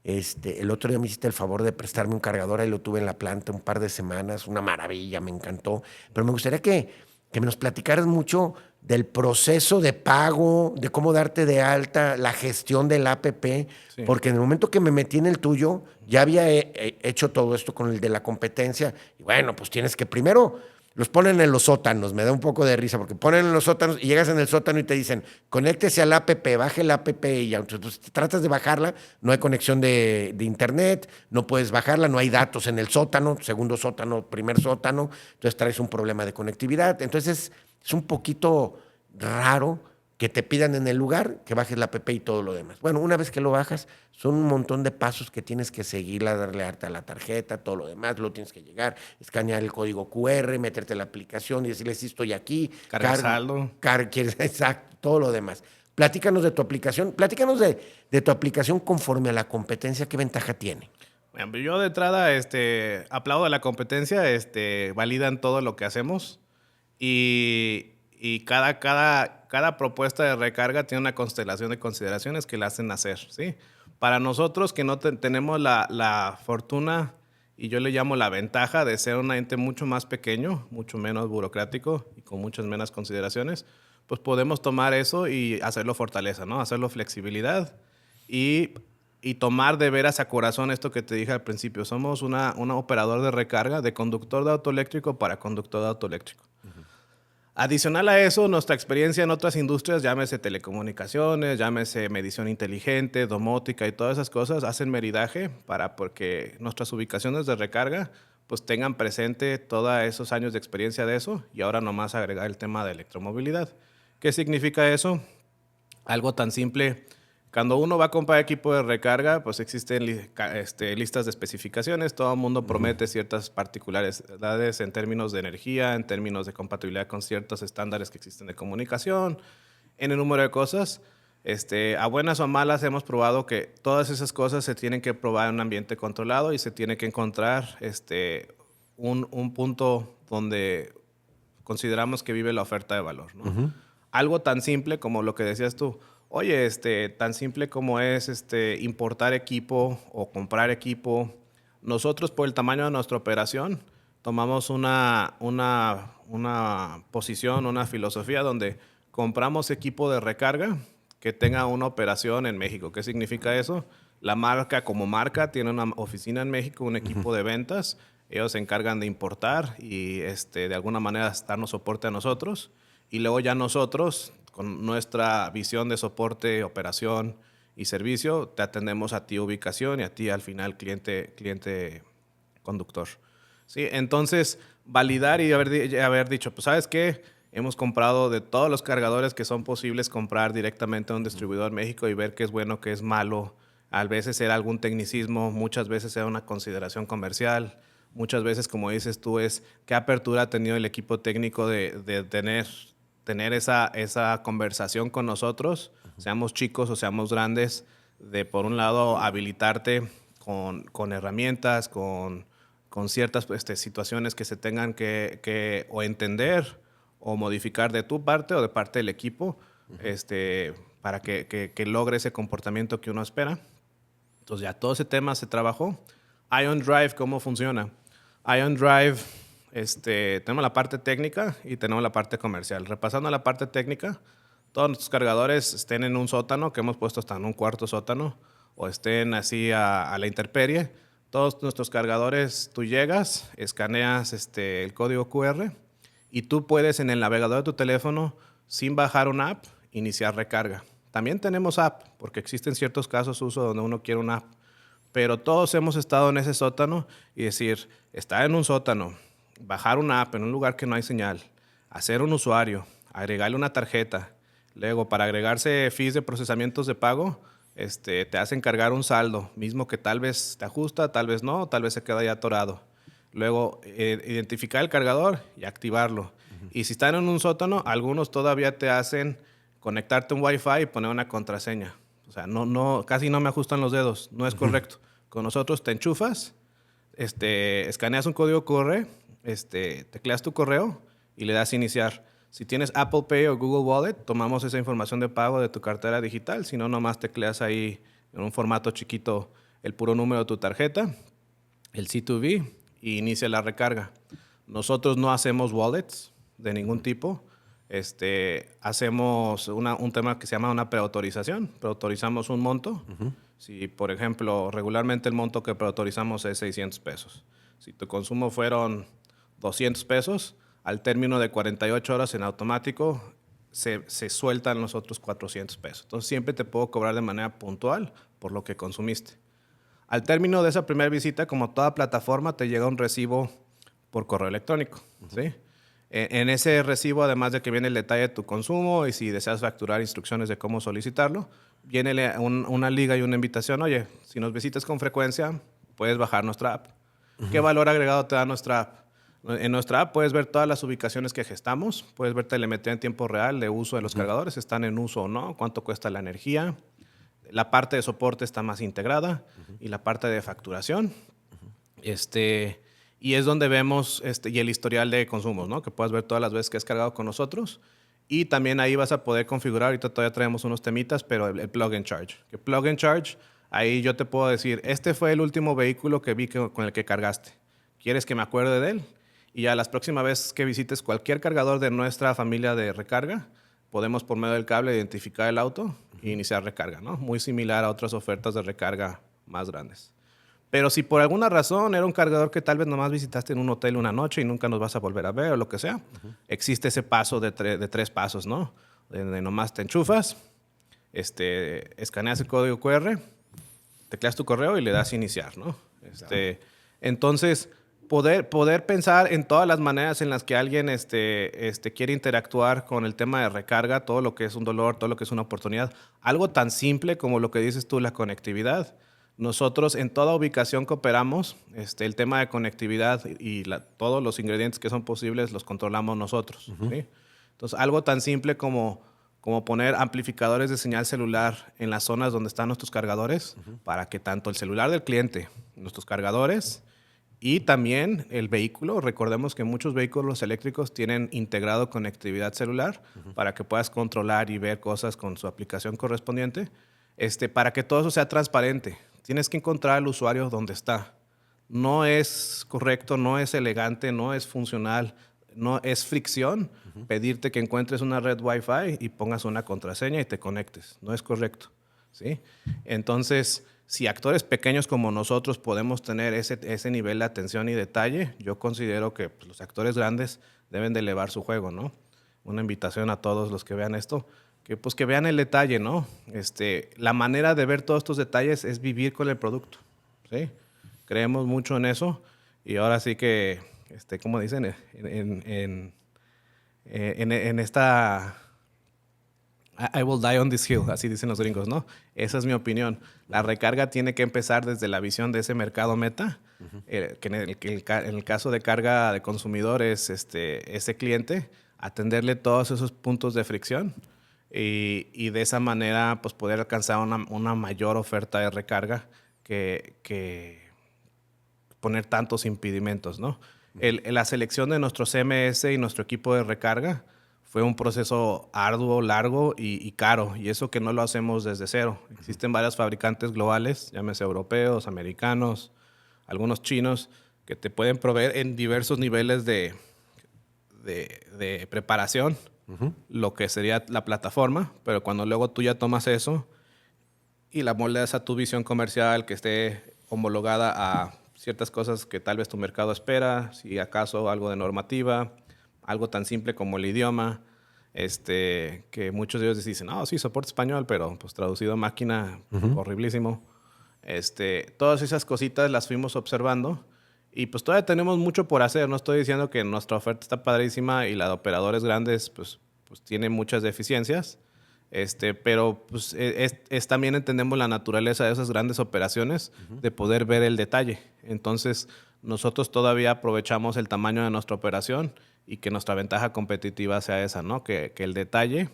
El otro día me hiciste el favor de prestarme un cargador, ahí lo tuve en la planta un par de semanas, una maravilla, me encantó. Pero me gustaría que nos platicaras mucho del proceso de pago, de cómo darte de alta, la gestión del APP, Sí. porque en el momento que me metí en el tuyo, ya había hecho todo esto con el de la competencia, y bueno, pues tienes que primero los ponen en los sótanos, me da un poco de risa, porque ponen en los sótanos y llegas en el sótano y te dicen, conéctese al APP, baje el APP y ya. Entonces, tratas de bajarla, no hay conexión de internet, no puedes bajarla, no hay datos en el sótano, segundo sótano, primer sótano, entonces traes un problema de conectividad. Entonces, es un poquito raro que te pidan en el lugar que bajes la app y todo lo demás. Bueno, una vez que lo bajas, son un montón de pasos que tienes que seguir, darle harta a la tarjeta, todo lo demás, luego tienes que llegar, escanear el código QR, meterte en la aplicación y decirle si estoy aquí. Cargar saldo. Exacto, todo lo demás. Platícanos de tu aplicación, platícanos de tu aplicación conforme a la competencia, ¿qué ventaja tiene? Bueno, yo de entrada aplaudo a la competencia, validan todo lo que hacemos y cada propuesta de recarga tiene una constelación de consideraciones que la hacen hacer, ¿sí? Para nosotros que no tenemos la fortuna, y yo le llamo la ventaja de ser un ente mucho más pequeño, mucho menos burocrático y con muchas menos consideraciones, pues podemos tomar eso y hacerlo fortaleza, ¿no? Hacerlo flexibilidad y tomar de veras a corazón esto que te dije al principio. Somos una operador de recarga de conductor de auto eléctrico para conductor de auto eléctrico. Adicional a eso, nuestra experiencia en otras industrias, llámese telecomunicaciones, llámese medición inteligente, domótica y todas esas cosas, hacen meridaje porque nuestras ubicaciones de recarga pues tengan presente todos esos años de experiencia de eso y ahora nomás agregar el tema de electromovilidad. ¿Qué significa eso? Algo tan simple. Cuando uno va a comprar equipo de recarga, pues existen listas de especificaciones. Todo el mundo promete ciertas particularidades en términos de energía, en términos de compatibilidad con ciertos estándares que existen de comunicación, en el número de cosas. A buenas o a malas hemos probado que todas esas cosas se tienen que probar en un ambiente controlado y se tiene que encontrar un punto donde consideramos que vive la oferta de valor, ¿no? Algo tan simple como lo que decías tú. Oye, tan simple como es importar equipo o comprar equipo. Nosotros, por el tamaño de nuestra operación, tomamos una posición, una filosofía donde compramos equipo de recarga que tenga una operación en México. ¿Qué significa eso? La marca como marca tiene una oficina en México, un equipo de ventas. Ellos se encargan de importar y de alguna manera darnos soporte a nosotros. Y luego ya nosotros, con nuestra visión de soporte, operación y servicio, te atendemos a ti ubicación y a ti al final cliente conductor. ¿Sí? Entonces, validar y haber dicho, pues ¿sabes qué? Hemos comprado de todos los cargadores que son posibles comprar directamente a un distribuidor en México y ver qué es bueno, qué es malo. A veces era algún tecnicismo, muchas veces era una consideración comercial. Muchas veces, como dices tú, es qué apertura ha tenido el equipo técnico de tener esa conversación con nosotros, seamos chicos o seamos grandes, de por un lado habilitarte con herramientas, con ciertas situaciones que se tengan que o entender o modificar de tu parte o de parte del equipo, para que logre ese comportamiento que uno espera. Entonces ya todo ese tema se trabajó. Ion Drive, ¿cómo funciona? Ion Drive, tenemos la parte técnica y tenemos la parte comercial. Repasando la parte técnica, todos nuestros cargadores estén en un sótano, que hemos puesto hasta en un cuarto sótano, o estén así a la intemperie. Todos nuestros cargadores, tú llegas, escaneas el código QR y tú puedes en el navegador de tu teléfono, sin bajar una app, iniciar recarga. También tenemos app, porque existen ciertos casos de uso donde uno quiere una app. Pero todos hemos estado en ese sótano y decir, estar en un sótano, bajar una app en un lugar que no hay señal, hacer un usuario, agregarle una tarjeta, luego para agregarse fees de procesamientos de pago, te hacen cargar un saldo, mismo que tal vez te ajusta, tal vez no, tal vez se queda ya atorado. Luego, identificar el cargador y activarlo. Y si están en un sótano, algunos todavía te hacen conectarte a un Wi-Fi y poner una contraseña. O sea, casi no me ajustan los dedos. No es correcto. Con nosotros te enchufas, escaneas un código QR, tecleas tu correo y le das iniciar. Si tienes Apple Pay o Google Wallet, tomamos esa información de pago de tu cartera digital. Si no, nomás tecleas ahí en un formato chiquito el puro número de tu tarjeta, el C2V, y inicia la recarga. Nosotros no hacemos wallets de ningún tipo. Hacemos un tema que se llama una preautorización. Preautorizamos un monto. Si, por ejemplo, regularmente el monto que preautorizamos es 600 pesos. Si tu consumo fueron 200 pesos, al término de 48 horas en automático se sueltan los otros 400 pesos. Entonces siempre te puedo cobrar de manera puntual por lo que consumiste. Al término de esa primera visita, como toda plataforma, te llega un recibo por correo electrónico. ¿Sí? En ese recibo, además de que viene el detalle de tu consumo y si deseas facturar, instrucciones de cómo solicitarlo, viene una liga y una invitación. Oye, si nos visitas con frecuencia, puedes bajar nuestra app. ¿Qué valor agregado te da nuestra app? En nuestra app puedes ver todas las ubicaciones que gestamos, puedes ver telemetría en tiempo real de uso de los cargadores, están en uso o no, cuánto cuesta la energía. La parte de soporte está más integrada y la parte de facturación. Y es donde vemos y el historial de consumos, ¿no? Que puedas ver todas las veces que has cargado con nosotros. Y también ahí vas a poder configurar, ahorita todavía traemos unos temitas, pero el plug and charge. Que plug and charge, ahí yo te puedo decir, este fue el último vehículo que vi con el que cargaste. ¿Quieres que me acuerde de él? Y ya las próximas veces que visites cualquier cargador de nuestra familia de recarga, podemos por medio del cable identificar el auto e iniciar recarga, ¿no? Muy similar a otras ofertas de recarga más grandes. Pero si por alguna razón era un cargador que tal vez nomás visitaste en un hotel una noche y nunca nos vas a volver a ver o lo que sea, existe ese paso de 3 pasos, ¿no? Donde nomás te enchufas, escaneas el código QR, tecleas tu correo y le das iniciar, ¿no? Entonces, poder pensar en todas las maneras en las que alguien quiere interactuar con el tema de recarga, todo lo que es un dolor, todo lo que es una oportunidad. Algo tan simple como lo que dices tú, la conectividad. Nosotros en toda ubicación que operamos, el tema de conectividad y todos los ingredientes que son posibles los controlamos nosotros. ¿Sí? Entonces, algo tan simple como poner amplificadores de señal celular en las zonas donde están nuestros cargadores para que tanto el celular del cliente, nuestros cargadores y también el vehículo, recordemos que muchos vehículos eléctricos tienen integrado conectividad celular para que puedas controlar y ver cosas con su aplicación correspondiente, para que todo eso sea transparente. Tienes que encontrar al usuario donde está. No es correcto, no es elegante, no es funcional, no es fricción pedirte que encuentres una red Wi-Fi y pongas una contraseña y te conectes. No es correcto, ¿sí? Entonces, si actores pequeños como nosotros podemos tener ese nivel de atención y detalle, yo considero que pues, los actores grandes deben de elevar su juego, ¿no? Una invitación a todos los que vean esto, que vean el detalle, ¿no? La manera de ver todos estos detalles es vivir con el producto, ¿sí? Creemos mucho en eso y ahora sí que, como dicen, en esta... I will die on this hill, así dicen los gringos, ¿no? Esa es mi opinión. La recarga tiene que empezar desde la visión de ese mercado meta, que en el caso de carga de consumidores, ese cliente, atenderle todos esos puntos de fricción y de esa manera pues, poder alcanzar una mayor oferta de recarga que poner tantos impedimentos, ¿no? La selección de nuestro CMS y nuestro equipo de recarga fue un proceso arduo, largo y caro, y eso que no lo hacemos desde cero. Existen varios fabricantes globales, llámese europeos, americanos, algunos chinos, que te pueden proveer en diversos niveles de preparación, lo que sería la plataforma, pero cuando luego tú ya tomas eso y la moldeas a tu visión comercial que esté homologada a ciertas cosas que tal vez tu mercado espera, si acaso algo de normativa, algo tan simple como el idioma, que muchos de ellos dicen, no, sí, soporte español, pero pues traducido a máquina, horriblísimo. Todas esas cositas las fuimos observando y pues todavía tenemos mucho por hacer. No estoy diciendo que nuestra oferta está padrísima y la de operadores grandes pues tiene muchas deficiencias, pero pues también entendemos la naturaleza de esas grandes operaciones de poder ver el detalle. Entonces, nosotros todavía aprovechamos el tamaño de nuestra operación y que nuestra ventaja competitiva sea esa, ¿no? Que el detalle,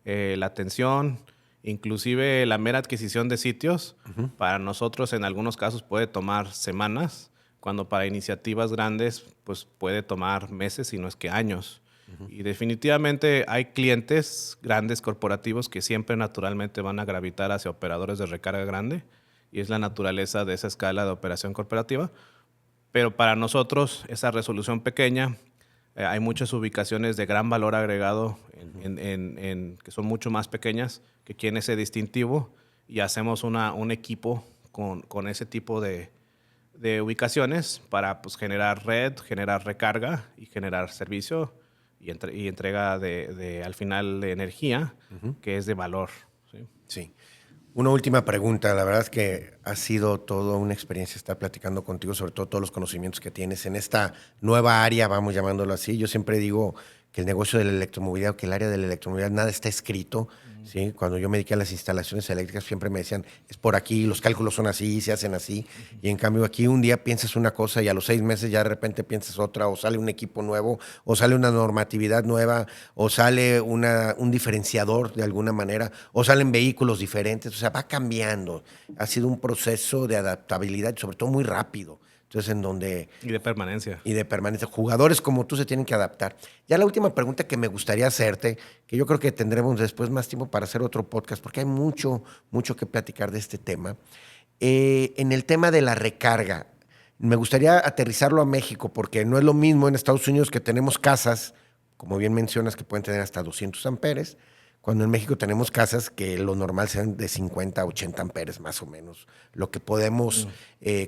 la atención, inclusive la mera adquisición de sitios, para nosotros en algunos casos puede tomar semanas, cuando para iniciativas grandes pues puede tomar meses, si no es que años. Y definitivamente hay clientes grandes corporativos que siempre naturalmente van a gravitar hacia operadores de recarga grande y es la naturaleza de esa escala de operación corporativa. Pero para nosotros, esa resolución pequeña, hay muchas ubicaciones de gran valor agregado que son mucho más pequeñas, que quieren ese distintivo y hacemos un equipo con ese tipo de ubicaciones para pues, generar red, generar recarga y generar servicio y entrega al final de energía que es de valor. ¿Sí? Sí. Una última pregunta. La verdad es que ha sido toda una experiencia estar platicando contigo, sobre todo todos los conocimientos que tienes en esta nueva área, vamos llamándolo así. Yo siempre digo que el negocio de la electromovilidad, que el área de la electromovilidad, nada está escrito. ¿Sí? Cuando yo me dediqué a las instalaciones eléctricas, siempre me decían, es por aquí, los cálculos son así, se hacen así. Y en cambio aquí un día piensas una cosa y a los 6 meses ya de repente piensas otra, o sale un equipo nuevo, o sale una normatividad nueva, o sale un diferenciador de alguna manera, o salen vehículos diferentes. O sea, va cambiando. Ha sido un proceso de adaptabilidad, sobre todo muy rápido. Entonces, en donde... Y de permanencia. Y de permanencia. Jugadores como tú se tienen que adaptar. Ya la última pregunta que me gustaría hacerte, que yo creo que tendremos después más tiempo para hacer otro podcast, porque hay mucho, mucho que platicar de este tema. En el tema de la recarga, me gustaría aterrizarlo a México, porque no es lo mismo en Estados Unidos que tenemos casas, como bien mencionas, que pueden tener hasta 200 amperes, cuando en México tenemos casas que lo normal sean de 50 a 80 amperes más o menos, lo que podemos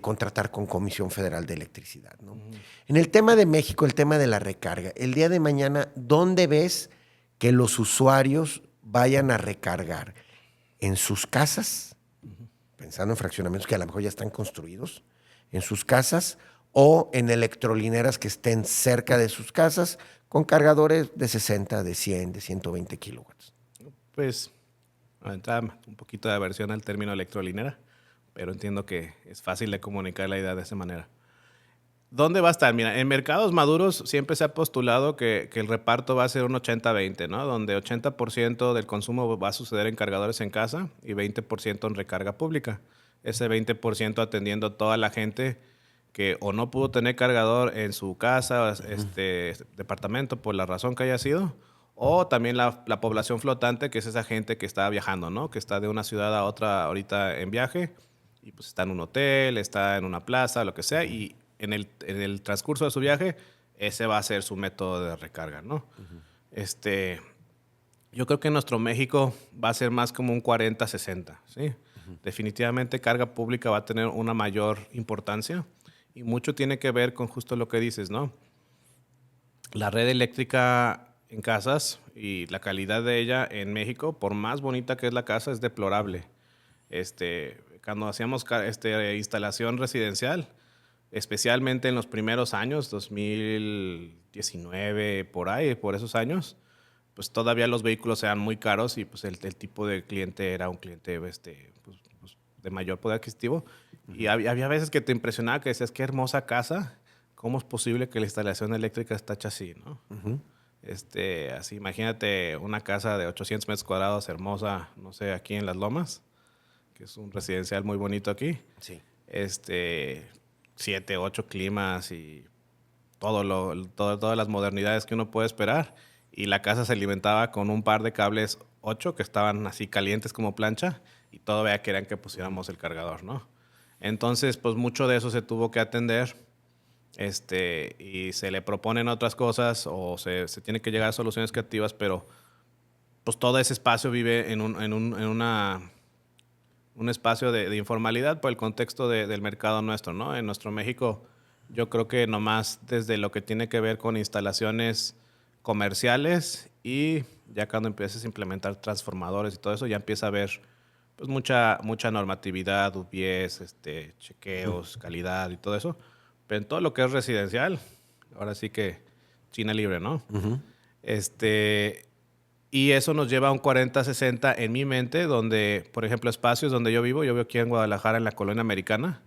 contratar con Comisión Federal de Electricidad, ¿no? En el tema de México, el tema de la recarga, el día de mañana, ¿dónde ves que los usuarios vayan a recargar? ¿En sus casas? Pensando en fraccionamientos que a lo mejor ya están construidos, en sus casas o en electrolineras que estén cerca de sus casas con cargadores de 60, de 100, de 120 kilowatts. Pues, un poquito de aversión al término electrolinera, pero entiendo que es fácil de comunicar la idea de esa manera. ¿Dónde va a estar? Mira, en mercados maduros siempre se ha postulado que el reparto va a ser un 80-20, ¿no? Donde 80% del consumo va a suceder en cargadores en casa y 20% en recarga pública. Ese 20% atendiendo a toda la gente que o no pudo tener cargador en su casa, departamento, por la razón que haya sido, o también la población flotante, que es esa gente que está viajando, ¿no? Que está de una ciudad a otra ahorita en viaje y pues está en un hotel, está en una plaza, lo que sea, y en el transcurso de su viaje, ese va a ser su método de recarga, ¿no? Yo creo que en nuestro México va a ser más como un 40-60, ¿sí? Definitivamente carga pública va a tener una mayor importancia y mucho tiene que ver con justo lo que dices, ¿no? La red eléctrica en casas y la calidad de ella en México, por más bonita que es la casa, es deplorable. Cuando hacíamos instalación residencial, especialmente en los primeros años, 2019, por esos años, pues todavía los vehículos eran muy caros y pues el tipo de cliente era un cliente pues, de mayor poder adquisitivo. Y había veces que te impresionaba que decías, qué hermosa casa, ¿cómo es posible que la instalación eléctrica está hecha así, ¿no? Así, imagínate una casa de 800 metros cuadrados, hermosa, no sé, aquí en Las Lomas, que es un residencial muy bonito aquí. Sí. 7, 8 climas y todas las modernidades que uno puede esperar. Y la casa se alimentaba con un par de cables 8 que estaban así calientes como plancha y todavía querían que pusiéramos el cargador, ¿no? Entonces, pues mucho de eso se tuvo que atender y se le proponen otras cosas o se tiene que llegar a soluciones creativas, pero pues todo ese espacio vive en un espacio de informalidad por el contexto del mercado nuestro, ¿no? En nuestro México, yo creo que nomás desde lo que tiene que ver con instalaciones comerciales y ya cuando empieces a implementar transformadores y todo eso, ya empieza a haber pues mucha normatividad, UPS, chequeos, calidad y todo eso. Pero en todo lo que es residencial, ahora sí que China libre, ¿no? Y eso nos lleva a un 40-60 en mi mente, donde, por ejemplo, espacios donde yo vivo aquí en Guadalajara, en la Colonia Americana,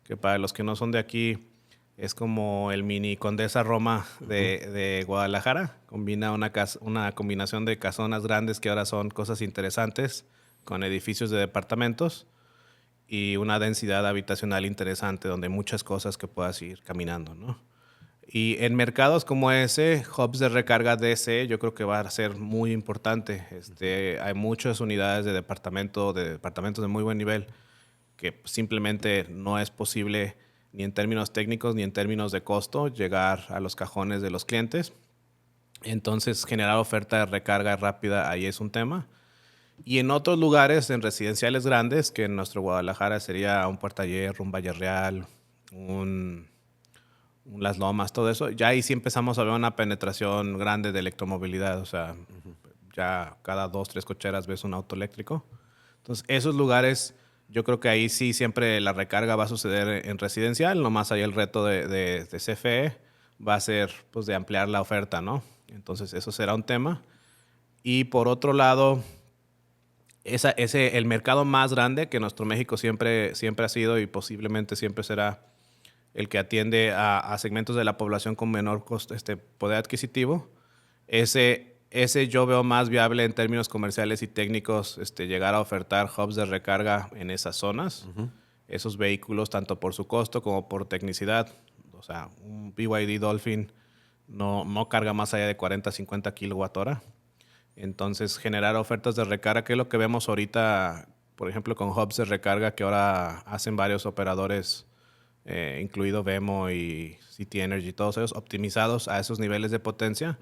que para los que no son de aquí es como el mini Condesa Roma de Guadalajara. Combina una combinación de casonas grandes que ahora son cosas interesantes, con edificios de departamentos y una densidad habitacional interesante, donde hay muchas cosas que puedas ir caminando, ¿no? Y en mercados como ese, hubs de recarga DC yo creo que va a ser muy importante. Hay muchas unidades de departamentos de muy buen nivel que simplemente no es posible ni en términos técnicos ni en términos de costo llegar a los cajones de los clientes. Entonces, generar oferta de recarga rápida ahí es un tema. Y en otros lugares, en residenciales grandes, que en nuestro Guadalajara sería un Puerto Hierro, un Valle Real, un Las Lomas, todo eso, ya ahí sí empezamos a ver una penetración grande de electromovilidad. O sea, ya cada 2, 3 cocheras ves un auto eléctrico. Entonces, esos lugares, yo creo que ahí sí siempre la recarga va a suceder en residencial. Nomás hay el reto de CFE, va a ser pues de ampliar la oferta, ¿no? Entonces, eso será un tema. Y por otro lado, el mercado más grande que nuestro México siempre ha sido y posiblemente siempre será el que atiende a segmentos de la población con menor poder adquisitivo. Ese yo veo más viable en términos comerciales y técnicos, llegar a ofertar hubs de recarga en esas zonas. Esos vehículos, tanto por su costo como por tecnicidad. O sea, un BYD Dolphin no carga más allá de 40, 50 kWh. Entonces, generar ofertas de recarga, que es lo que vemos ahorita, por ejemplo, con hubs de recarga que ahora hacen varios operadores, incluido Vemo y City Energy, todos ellos optimizados a esos niveles de potencia.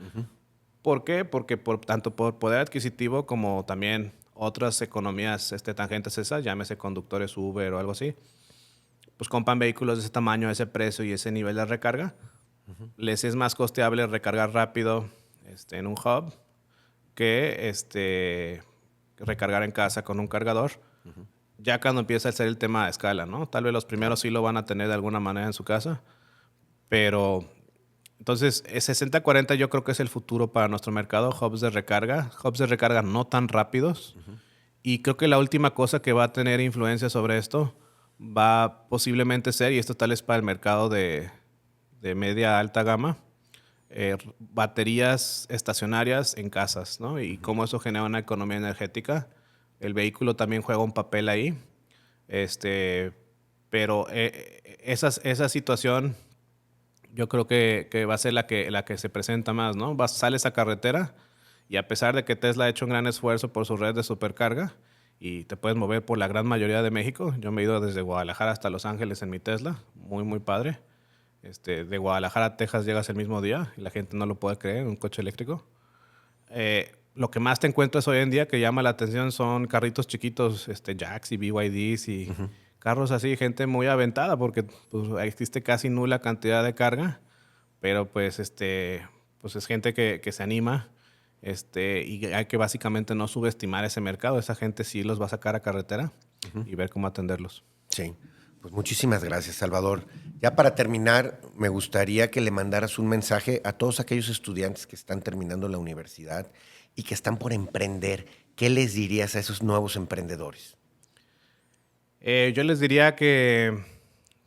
¿Por qué? Porque tanto por poder adquisitivo como también otras economías tangentes esas, llámese conductores Uber o algo así, pues compran vehículos de ese tamaño, ese precio y ese nivel de recarga. Les es más costeable recargar rápido en un hub que recargar en casa con un cargador. Ya cuando empieza a ser el tema de escala, ¿no? Tal vez los primeros sí lo van a tener de alguna manera en su casa, pero entonces 60-40 yo creo que es el futuro para nuestro mercado, hubs de recarga no tan rápidos. Y creo que la última cosa que va a tener influencia sobre esto va posiblemente ser, y esto tal vez para el mercado de media alta gama, baterías estacionarias en casas, ¿no? Y cómo eso genera una economía energética. El vehículo también juega un papel ahí. Pero esa situación yo creo que va a ser la que se presenta más, ¿no? Sales a carretera y a pesar de que Tesla ha hecho un gran esfuerzo por su red de supercarga y te puedes mover por la gran mayoría de México. Yo me he ido desde Guadalajara hasta Los Ángeles en mi Tesla. Muy, muy padre. De Guadalajara a Texas llegas el mismo día y la gente no lo puede creer, un coche eléctrico. Lo que más te encuentras hoy en día que llama la atención son carritos chiquitos, Jacks y BYDs y carros así, gente muy aventada porque pues, existe casi nula cantidad de carga, pero pues, pues es gente que se anima y hay que básicamente no subestimar ese mercado. Esa gente sí los va a sacar a carretera y ver cómo atenderlos. Sí, pues muchísimas gracias, Salvador. Ya para terminar, me gustaría que le mandaras un mensaje a todos aquellos estudiantes que están terminando la universidad y que están por emprender. ¿Qué les dirías a esos nuevos emprendedores? Yo les diría que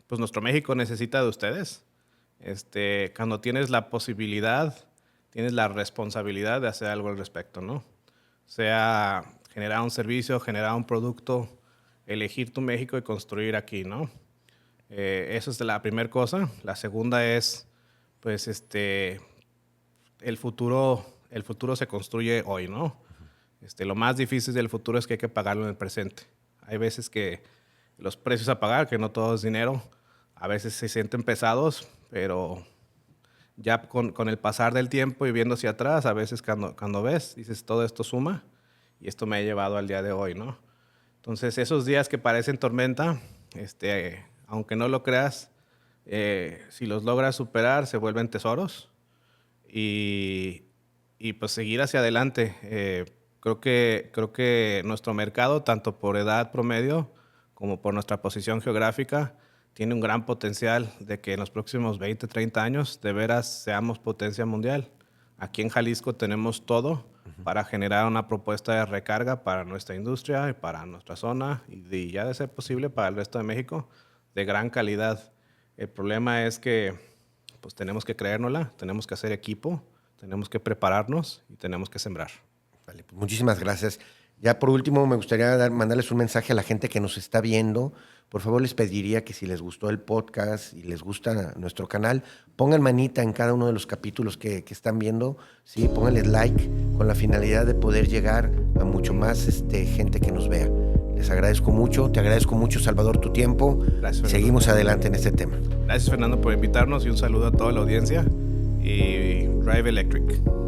pues nuestro México necesita de ustedes. Cuando tienes la posibilidad, tienes la responsabilidad de hacer algo al respecto, ¿no? Sea generar un servicio, generar un producto, elegir tu México y construir aquí, ¿no? Eso es la primera cosa. La segunda es, pues, el futuro se construye hoy, ¿no? Lo más difícil del futuro es que hay que pagarlo en el presente. Hay veces que los precios a pagar, que no todo es dinero, a veces se sienten pesados, pero ya con el pasar del tiempo y viendo hacia atrás, a veces cuando ves, dices, todo esto suma y esto me ha llevado al día de hoy, ¿no? Entonces, esos días que parecen tormenta, aunque no lo creas, si los logras superar, se vuelven tesoros y pues seguir hacia adelante. Creo que nuestro mercado, tanto por edad promedio como por nuestra posición geográfica, tiene un gran potencial de que en los próximos 20, 30 años de veras seamos potencia mundial. Aquí en Jalisco tenemos todo para generar una propuesta de recarga para nuestra industria y para nuestra zona y ya de ser posible para el resto de México de gran calidad. El problema es que pues tenemos que creérnosla, tenemos que hacer equipo, tenemos que prepararnos y tenemos que sembrar. Vale, pues muchísimas gracias. Ya por último, me gustaría mandarles un mensaje a la gente que nos está viendo. Por favor, les pediría que si les gustó el podcast y les gusta nuestro canal, pongan manita en cada uno de los capítulos que están viendo. Sí, pónganles like con la finalidad de poder llegar a mucho más gente que nos vea. Les agradezco mucho. Te agradezco mucho, Salvador, tu tiempo. Gracias, Fernando. Seguimos adelante en este tema. Gracias, Fernando, por invitarnos y un saludo a toda la audiencia. Y Drive Electric.